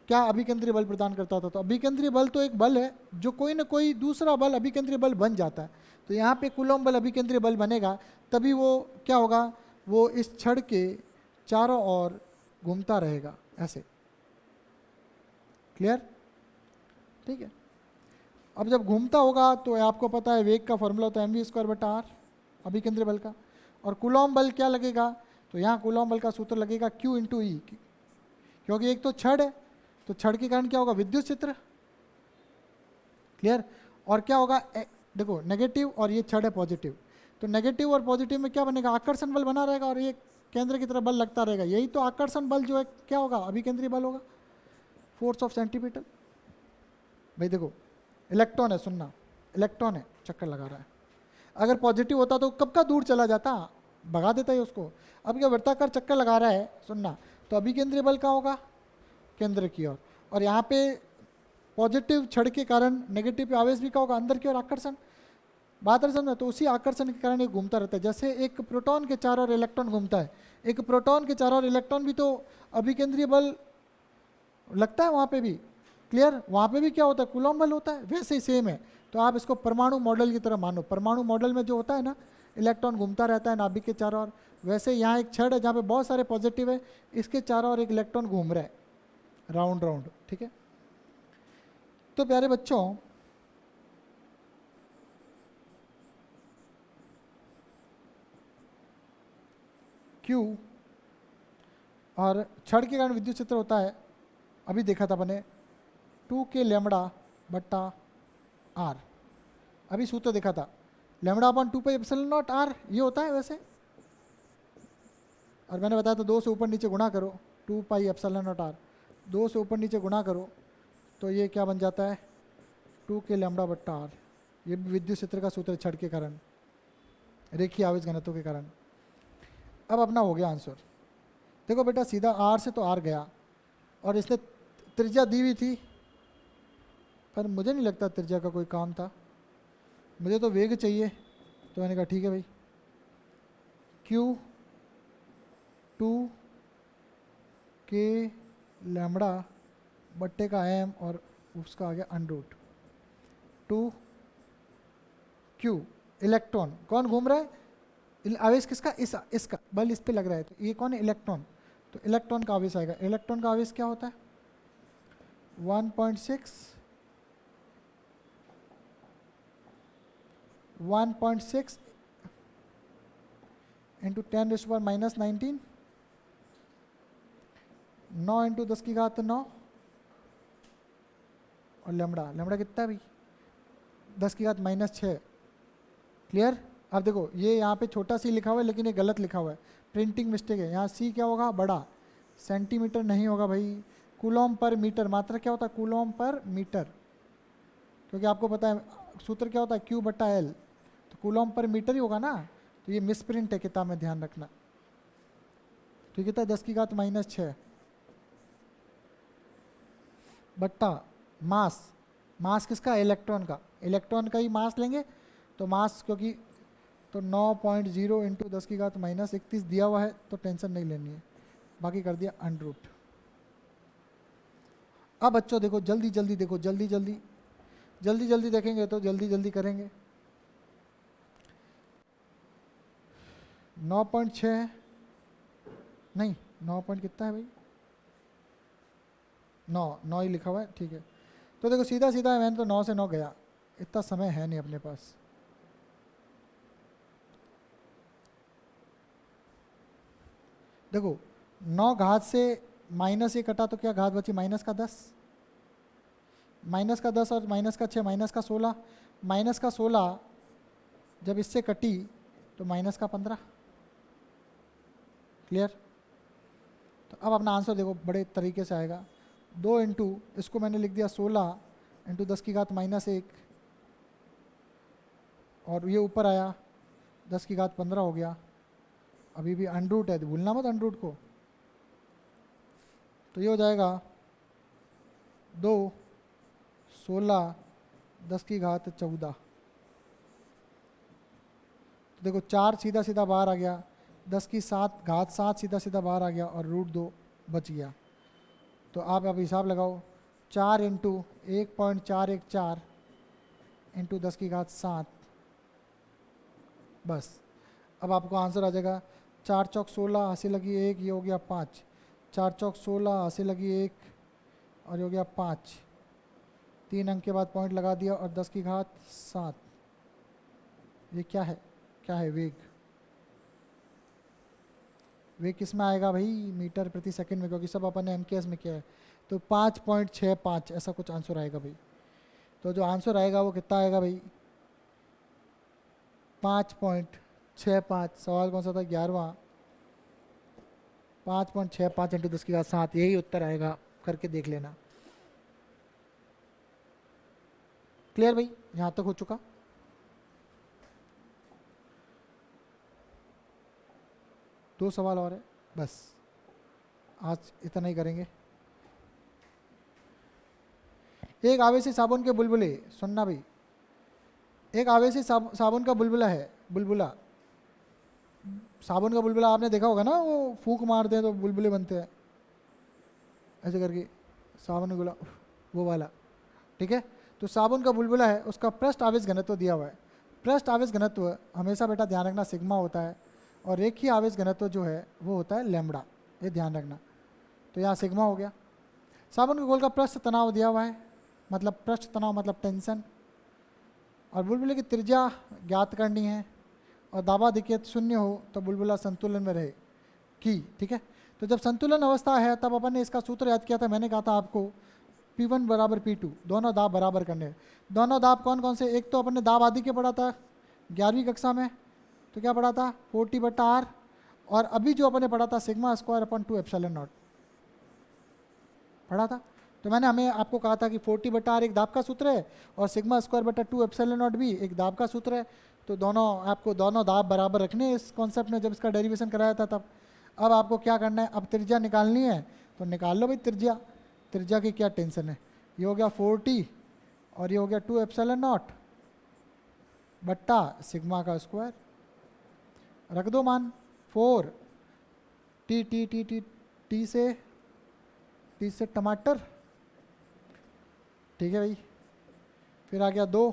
क्या अभिकेंद्रीय बल प्रदान करता था। तो अभिकेंद्रीय बल तो एक बल है जो कोई ना कोई दूसरा बल अभिकेंद्रीय बल बन जाता है। तो यहाँ पे कूलॉम बल अभिकेंद्रीय बल बनेगा, तभी वो क्या होगा, वो इस छड़ के चारों ओर घूमता रहेगा ऐसे। क्लियर? ठीक है। अब जब घूमता होगा तो आपको पता है वेग का फॉर्मूला होता है mv²/r अभिकेंद्रीय बल का। और कूलॉम बल क्या लगेगा, तो यहाँ कूलॉम बल का सूत्र लगेगा Q × E, क्योंकि एक तो छड़ है, तो छड़ के कारण क्या होगा, विद्युत क्षेत्र। क्लियर? और क्या होगा, देखो नेगेटिव और ये छड़ है पॉजिटिव, तो नेगेटिव और पॉजिटिव में क्या बनेगा, आकर्षण बल बना रहेगा और ये केंद्र की तरफ बल लगता रहेगा। यही तो आकर्षण बल जो है क्या होगा, अभिकेंद्रीय बल होगा, फोर्स ऑफ सेंटीमीटर। भाई देखो इलेक्ट्रॉन है, सुनना, इलेक्ट्रॉन है, चक्कर लगा रहा है। अगर पॉजिटिव होता तो कब का दूर चला जाता, भगा देता है उसको। अब क्या वृत्ताकार चक्कर लगा रहा है, सुनना, तो अभिकेंद्रीय बल का होगा केंद्र की ओर, और यहाँ पे पॉजिटिव छड़ के कारण नेगेटिव पे आवेश भी का होगा अंदर की ओर, आकर्षण। बात है समझ, तो उसी आकर्षण के कारण ये घूमता रहता है। जैसे एक प्रोटॉन के चारों ओर इलेक्ट्रॉन घूमता है, एक प्रोटॉन के चारों ओर इलेक्ट्रॉन भी तो अभिकेंद्रीय बल लगता है वहाँ पे भी। क्लियर? वहाँ पे भी क्या होता है, कूलॉम बल होता है, वैसे ही सेम है। तो आप इसको परमाणु मॉडल की तरह मानो। परमाणु मॉडल में जो होता है ना, इलेक्ट्रॉन घूमता रहता है नाभिक के चारों ओर, वैसे यहाँ एक छड़ है जहाँ पे बहुत सारे पॉजिटिव है, इसके चारों ओर एक इलेक्ट्रॉन घूम रहा है राउंड राउंड। ठीक है? तो प्यारे बच्चों, Q और छड़ के कारण विद्युत क्षेत्र होता है, अभी देखा था अपने 2k λ/r, अभी सूत्र देखा था, λ/2πε0r ये होता है वैसे। और मैंने बताया था 2 से ऊपर नीचे गुणा करो, 2πε0r, 2 से ऊपर नीचे गुणा करो तो ये क्या बन जाता है, 2k λ/r। ये भी विद्युत क्षेत्र का सूत्र छड़ के कारण, रेखीय आवेश घनत्व के कारण। अब अपना हो गया आंसर। देखो बेटा सीधा r से तो r गया, और इसने त्रिज्या दी हुई थी, पर मुझे नहीं लगता त्रिज्या का कोई काम था, मुझे तो वेग चाहिए। तो मैंने कहा ठीक है भाई, Q 2k λ/m और उसका आ गया √2q। इलेक्ट्रॉन कौन घूम रहा है, आवेश किसका, इसका बल इस पे लग रहा है, तो ये कौन है, इलेक्ट्रॉन। तो इलेक्ट्रॉन का आवेश आएगा। इलेक्ट्रॉन का आवेश क्या होता है, 1.6 इंटू 10⁻⁻19, 9 इंटू 10⁹ और लैम्बडा कितना भी 10⁻⁻6। क्लियर? अब देखो ये यहाँ पे छोटा सी लिखा हुआ है, लेकिन ये गलत लिखा हुआ है, प्रिंटिंग मिस्टेक है। यहाँ सी क्या होगा, बड़ा, सेंटीमीटर नहीं होगा भाई, कूलॉम पर मीटर। मात्रा क्या होता है, कूलॉम पर मीटर, क्योंकि आपको पता है सूत्र क्या होता है, Q/L, तो कूलॉम पर मीटर ही होगा ना। तो ये मिसप्रिंट है किताब में, ध्यान रखना। तो कितना 10⁻⁻6 बट्टा मास। मास किसका, इलेक्ट्रॉन का। इलेक्ट्रॉन का ही मास लेंगे तो मास, क्योंकि तो 9.0 इंटू 10⁻31 दिया हुआ है, तो टेंशन नहीं लेनी है, बाकी कर दिया √। अब बच्चों देखो जल्दी जल्दी देखो, जल्दी जल्दी देखेंगे तो जल्दी जल्दी करेंगे। 9.6 नहीं, 9 पॉइंट कितना है भाई, 9 ही लिखा हुआ है, ठीक है। तो देखो सीधा सीधा मैंने तो 9 से 9 गया, इतना समय है नहीं अपने पास। देखो 9 घात से माइनस ये कटा तो क्या घात बची, -10, -10 और -6, -16, -16 जब इससे कटी तो -15। क्लियर? तो अब अपना आंसर देखो बड़े तरीके से आएगा। 2 इंटू इसको मैंने लिख दिया 16 इंटू 10⁻⁻1 और ये ऊपर आया 10⁻15 हो गया। अभी भी अंडरूट है, भूलना मत अंडरूट को। तो ये हो जाएगा 2 16 10⁻14। तो देखो 4 सीधा सीधा बाहर आ गया, 10⁻7 सीधा सीधा बाहर आ गया और √2 बच गया। तो आप अब हिसाब लगाओ, 4 इंटू 1.414 इंटू 10⁻7, बस अब आपको आंसर आ जाएगा। 4 चौक 16, हंसी लगी 1, ये हो गया 5। 4 चौक 16, हंसी लगी 1 और ये हो गया 5। 3 अंक के बाद पॉइंट लगा दिया और 10⁻7। ये क्या है? क्या है? वेग। वेग किस में आएगा भाई? मीटर प्रति सेकंड में, क्योंकि सब अपन ने एमकेएस में किया है। तो 5.65 ऐसा कुछ आंसर आएगा भाई। तो जो आंसर आएगा वो कितना आएगा भाई? 5.65। सवाल कौन सा था? 11वां। 5.65 इंटू 10⁻7, यही उत्तर आएगा, करके देख लेना। क्लियर भाई? यहाँ तक हो चुका? दो सवाल और है बस, आज इतना ही करेंगे। एक आवेशी साबुन के बुलबुले, सुनना भाई, एक आवेशी साबुन का बुलबुला है, बुलबुला, साबुन का बुलबुला आपने देखा होगा ना, वो फूंक मारते हैं तो बुलबुले बनते हैं ऐसे करके, साबुन का बुलबुला वो वाला, ठीक है। तो साबुन का बुलबुला है, उसका पृष्ठ आवेश घनत्व दिया हुआ है। पृष्ठ आवेश घनत्व हमेशा बेटा ध्यान रखना सिग्मा होता है, और रेखीय आवेश घनत्व जो है वो होता है लैम्बडा, ये ध्यान रखना। तो यहाँ सिग्मा हो गया। साबुन के गोल का पृष्ठ तनाव दिया हुआ है, मतलब पृष्ठ तनाव मतलब टेंशन, और बुलबुले की त्रिज्या ज्ञात करनी है, और दाब अधिक्यत 0 हो तो बुलबुला संतुलन में रहे कि, ठीक है। तो जब संतुलन अवस्था है तब अपन ने इसका सूत्र याद किया था, मैंने कहा था आपको P1 बराबर P2, दोनों दाब बराबर करने। दोनों दाब कौन कौन से? एक तो अपन ने दाब आधिक्य पढ़ा था 11वीं कक्षा में, तो क्या पढ़ा था? 40/R, और अभी जो अपन ने पढ़ा था σ²/2 एप्सिलॉन नॉट पढ़ा था। तो मैंने हमें आपको कहा था कि 40/R एक दाब का सूत्र है और σ²/2 एप्सिलॉन नॉट भी एक दाब का सूत्र है। तो दोनों आपको दोनों दाब बराबर रखने इस कॉन्सेप्ट में, जब इसका डेरिवेशन कराया था तब। अब आपको क्या करना है? अब त्रिज्या निकालनी है, तो निकाल लो भाई त्रिज्या। त्रिज्या की क्या टेंशन है? ये हो गया 40 और ये हो गया 2 एप्सिलॉन नॉट बट्टा सिग्मा का स्क्वायर, रख दो मान 4 T T T T T से टमाटर, ठीक है भाई। फिर आ गया 2,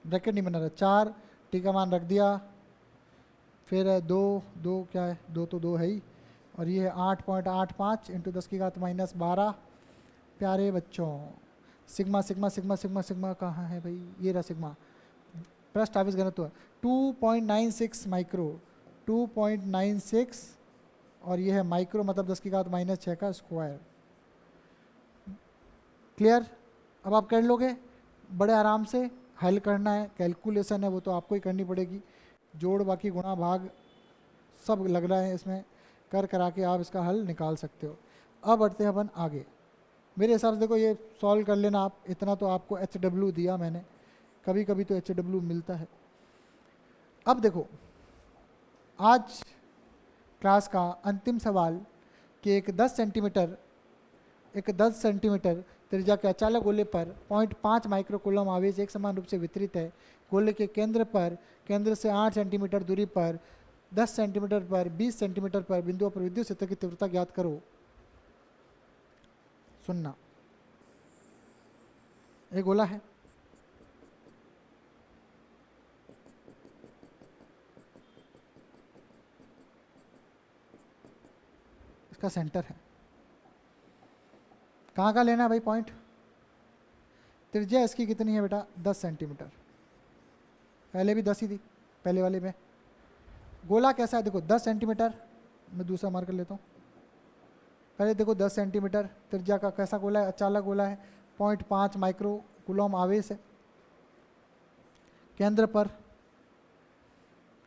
ब्रैकेट नहीं बना रहा, 4 टी का मान रख दिया, फिर है 2 क्या है? 2 तो 2 है ही, और ये है 8.85 इंटू 10⁻12। प्यारे बच्चों, sigma sigma sigma sigma sigma कहाँ है भाई? ये रहा सिग्मा, पृष्ठ आवेश घनत्व 2.96 माइक्रो, 2.96, और ये है माइक्रो मतलब 10⁻⁻6 का स्क्वायर। क्लियर? अब आप कर लोगे बड़े आराम से। हल करना है, कैलकुलेशन है वो तो आपको ही करनी पड़ेगी, जोड़ बाकी गुणा भाग सब लग रहा है इसमें, कर करा के आप इसका हल निकाल सकते हो। अब बढ़ते हैं अपन आगे। मेरे हिसाब से देखो ये सॉल्व कर लेना आप, इतना तो आपको HW दिया मैंने, कभी कभी तो HW मिलता है। अब देखो आज क्लास का अंतिम सवाल कि एक 10 सेंटीमीटर त्रिज्या के अचालक गोले पर 0.5 माइक्रोकूलम आवेश एक समान रूप से वितरित है। गोले के केंद्र से 8 सेंटीमीटर दूरी पर 10 सेंटीमीटर पर 20 सेंटीमीटर पर बिंदुओं पर विद्युत क्षेत्र की तीव्रता ज्ञात करो। सुनना, एक गोला है, इसका सेंटर है, कहाँ का लेना है भाई पॉइंट? त्रिज्या इसकी कितनी है बेटा? 10 सेंटीमीटर, पहले भी 10 ही थी पहले वाले में। गोला कैसा है? देखो 10 सेंटीमीटर, मैं दूसरा मार्कर लेता हूँ। पहले देखो 10 सेंटीमीटर त्रिज्या का कैसा गोला है? अचालक गोला है, 0.5 माइक्रो कूलम आवेश है, केंद्र पर,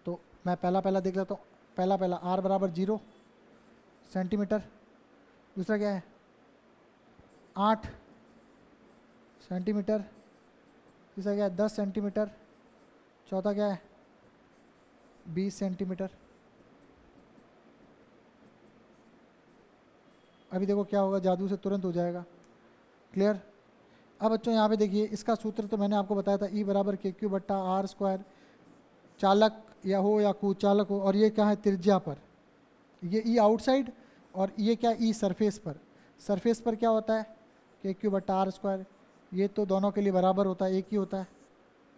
तो मैं पहला देख लेता हूँ। पहला r बराबर 0 सेंटीमीटर, दूसरा क्या है 8 सेंटीमीटर, तीसरा क्या है 10 सेंटीमीटर, चौथा क्या है 20 सेंटीमीटर। अभी देखो क्या होगा, जादू से तुरंत हो जाएगा। क्लियर। अब बच्चों यहाँ पे देखिए, इसका सूत्र तो मैंने आपको बताया था, E बराबर KQ बट्टा R स्क्वायर, चालक या हो या कुचालक हो, और ये क्या है त्रिज्या पर, ये E आउटसाइड और ये क्या E सरफेस पर। सरफेस पर क्या होता है KQ बट्टा R स्क्वायर, ये तो दोनों के लिए बराबर होता है, एक ही होता है,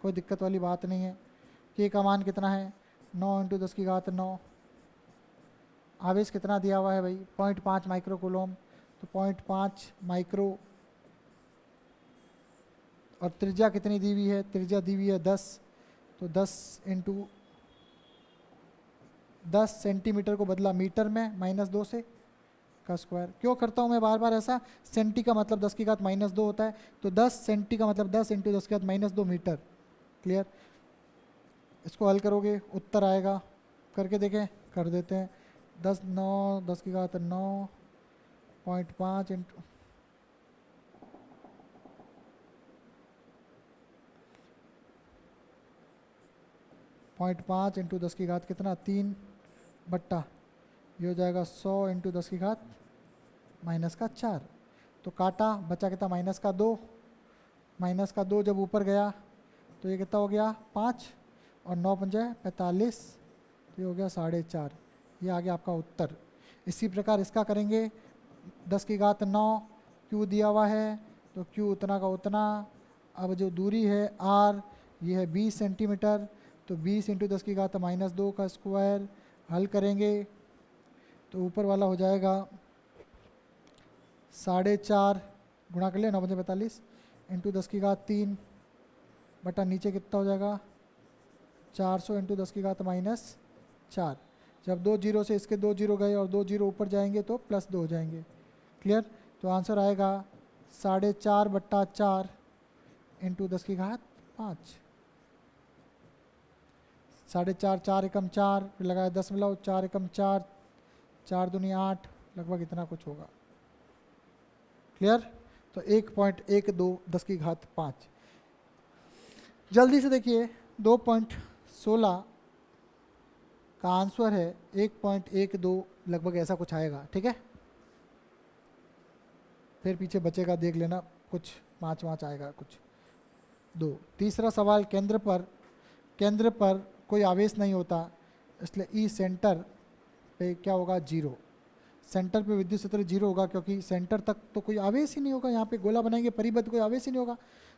कोई दिक्कत वाली बात नहीं है। K का मान कितना है 9 × 10⁹। आवेश कितना दिया हुआ है भाई 0.5 माइक्रो कूलम, तो 0.5 माइक्रो, और त्रिज्या कितनी दी हुई है, त्रिज्या दी हुई है 10, तो 10 × 10 सेंटीमीटर को बदला मीटर में -2 से का स्क्वायर। क्यों करता हूँ मैं बार बार ऐसा, सेंटी का मतलब 10⁻² होता है, तो 10 सेंटी का मतलब 10 × 10⁻² मीटर। क्लियर। इसको हल करोगे उत्तर आएगा, करके देखें, कर देते हैं। 10 9 10⁹ 0.5 इंटू 0.5 इंटू 10 की घात कितना 3 बट्टा, ये हो जाएगा 100 इंटू 10 की घात -4। तो काटा, बचा कितना -2, -2 जब ऊपर गया तो ये कितना हो गया 5, और 9 × 5 = 45, तो ये हो गया 4.5। ये आ गया आपका उत्तर। इसी प्रकार इसका करेंगे, 10 की घात 9, Q दिया हुआ है तो Q उतना का उतना। अब जो दूरी है R, ये है 20 सेंटीमीटर, तो 20 × 10 की घात -2 का स्क्वायर। हल करेंगे तो ऊपर वाला हो जाएगा 4.5, गुणा कर लिया 9 × 5 = 45, इंटू 10 की घात 3 बटा नीचे कितना हो जाएगा 400 × 10 की घात -4। जब 2 जीरो से इसके 2 जीरो गए और 2 जीरो ऊपर जाएंगे तो +2 हो जाएंगे। क्लियर। तो आंसर आएगा 4.5 बट्टा 4 इंटू 10 की घात 5। 4.5, 4 एकम 4, फिर लगाया 10 4 एकम 4, 4 दूनी 8, लगभग इतना कुछ होगा। क्लियर। तो 1.12 10 की घात 5। जल्दी से देखिए 2.16 का आंसर है 1.12, लगभग ऐसा कुछ आएगा। ठीक है, फिर पीछे बचेगा देख लेना, कुछ 5 आएगा कुछ 2। तीसरा सवाल, केंद्र पर कोई आवेश नहीं होता, इसलिए ई सेंटर पे क्या होगा 0। सेंटर पे विद्युत क्षेत्र 0 होगा, क्योंकि सेंटर तक तो कोई आवेश ही नहीं होगा। यहाँ पे गोला बनाएंगे परिबद्ध, कोई आवेश ही नहीं होगा,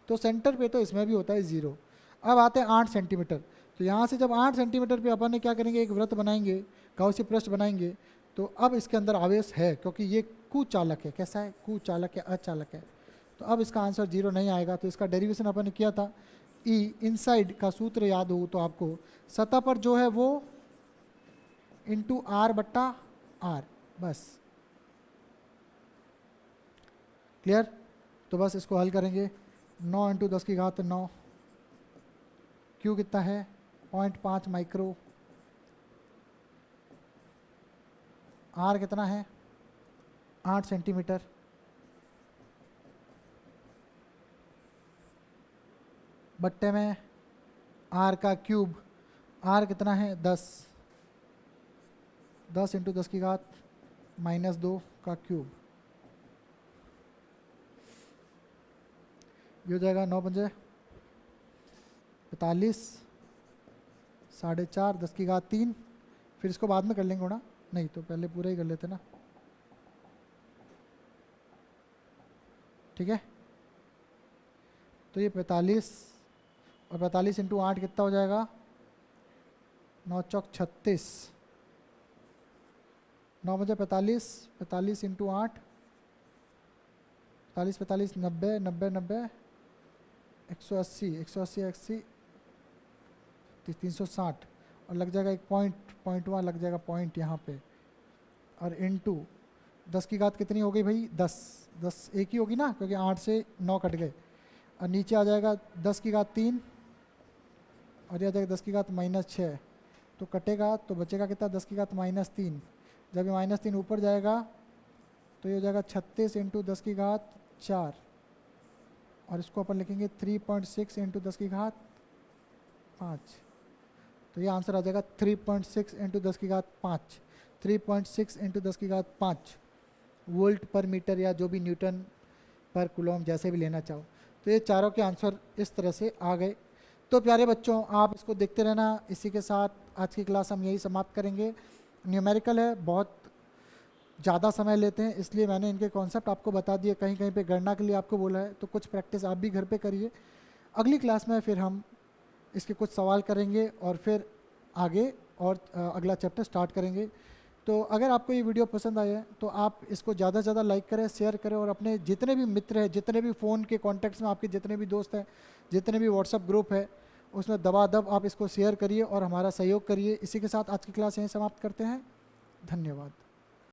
तो सेंटर पे तो इसमें भी होता है 0। अब आते हैं 8 सेंटीमीटर। तो यहाँ से जब 8 सेंटीमीटर पे अपन ने क्या करेंगे, एक वृत्त बनाएंगे, गाउसी पृष्ठ बनाएंगे। तो अब इसके अंदर आवेश है, क्योंकि ये कुचालक है। कैसा है, कुचालक है, अचालक है। तो अब इसका आंसर 0 नहीं आएगा। तो इसका डेरिवेशन अपन ने किया था, ई इनसाइड का सूत्र याद हो तो आपको, सतह पर जो है वो इंटू R बट्टा R, बस। क्लियर। तो बस इसको हल करेंगे, 9 × 10 की घात 9, Q कितना है 0.5 माइक्रो, R कितना है 8 सेंटीमीटर, बट्टे में R का क्यूब, R कितना है 10, 10 × 10 की घात -2 का क्यूब। ये हो जाएगा 9 × 5 = 45, 4.5, 10 की घात 3। फिर इसको बाद में कर लेंगे ना, नहीं तो पहले पूरा ही कर लेते ना। ठीक है, तो ये 45 और 45 × 8 कितना हो जाएगा 9 चौक 36, 9 × 45, 45 × 8, 45 45 90 90 90 180 180 80 360, और लग जाएगा एक पॉइंट वहाँ लग जाएगा पॉइंट यहाँ पे, और इनटू 10 की घात कितनी हो गई भाई 10 एक ही होगी ना, क्योंकि 8 से 9 कट गए, और नीचे आ जाएगा 10 की घात 3 और यह जाएगा 10 की घात -6, तो कटेगा तो बचेगा कितना 10 की घात -3। जब ये -3 ऊपर जाएगा तो ये हो जाएगा 36 इंटू 10 की घात 4, और इसको अपन लिखेंगे 3.6 इंटू 10 की घात 5। तो ये आंसर आ जाएगा 3.6 इंटू 10 की घात 5, 3.6 इंटू 10 की घात 5 वोल्ट पर मीटर, या जो भी न्यूटन पर कूलॉम जैसे भी लेना चाहो। तो ये चारों के आंसर इस तरह से आ गए। तो प्यारे बच्चों, आप इसको देखते रहना। इसी के साथ आज की क्लास हम यही समाप्त करेंगे। न्यूमेरिकल है, बहुत ज़्यादा समय लेते हैं, इसलिए मैंने इनके कॉन्सेप्ट आपको बता दिए, कहीं कहीं पे गणना के लिए आपको बोला है, तो कुछ प्रैक्टिस आप भी घर पे करिए। अगली क्लास में फिर हम इसके कुछ सवाल करेंगे और फिर आगे और अगला चैप्टर स्टार्ट करेंगे। तो अगर आपको ये वीडियो पसंद आया है तो आप इसको ज़्यादा से ज़्यादा लाइक करें, शेयर करें, और अपने जितने भी मित्र हैं, जितने भी फ़ोन के कॉन्टैक्ट्स में आपके जितने भी दोस्त हैं, जितने भी व्हाट्सअप ग्रुप है, उसमें दबादब आप इसको शेयर करिए और हमारा सहयोग करिए। इसी के साथ आज की क्लास यहीं समाप्त करते हैं। धन्यवाद।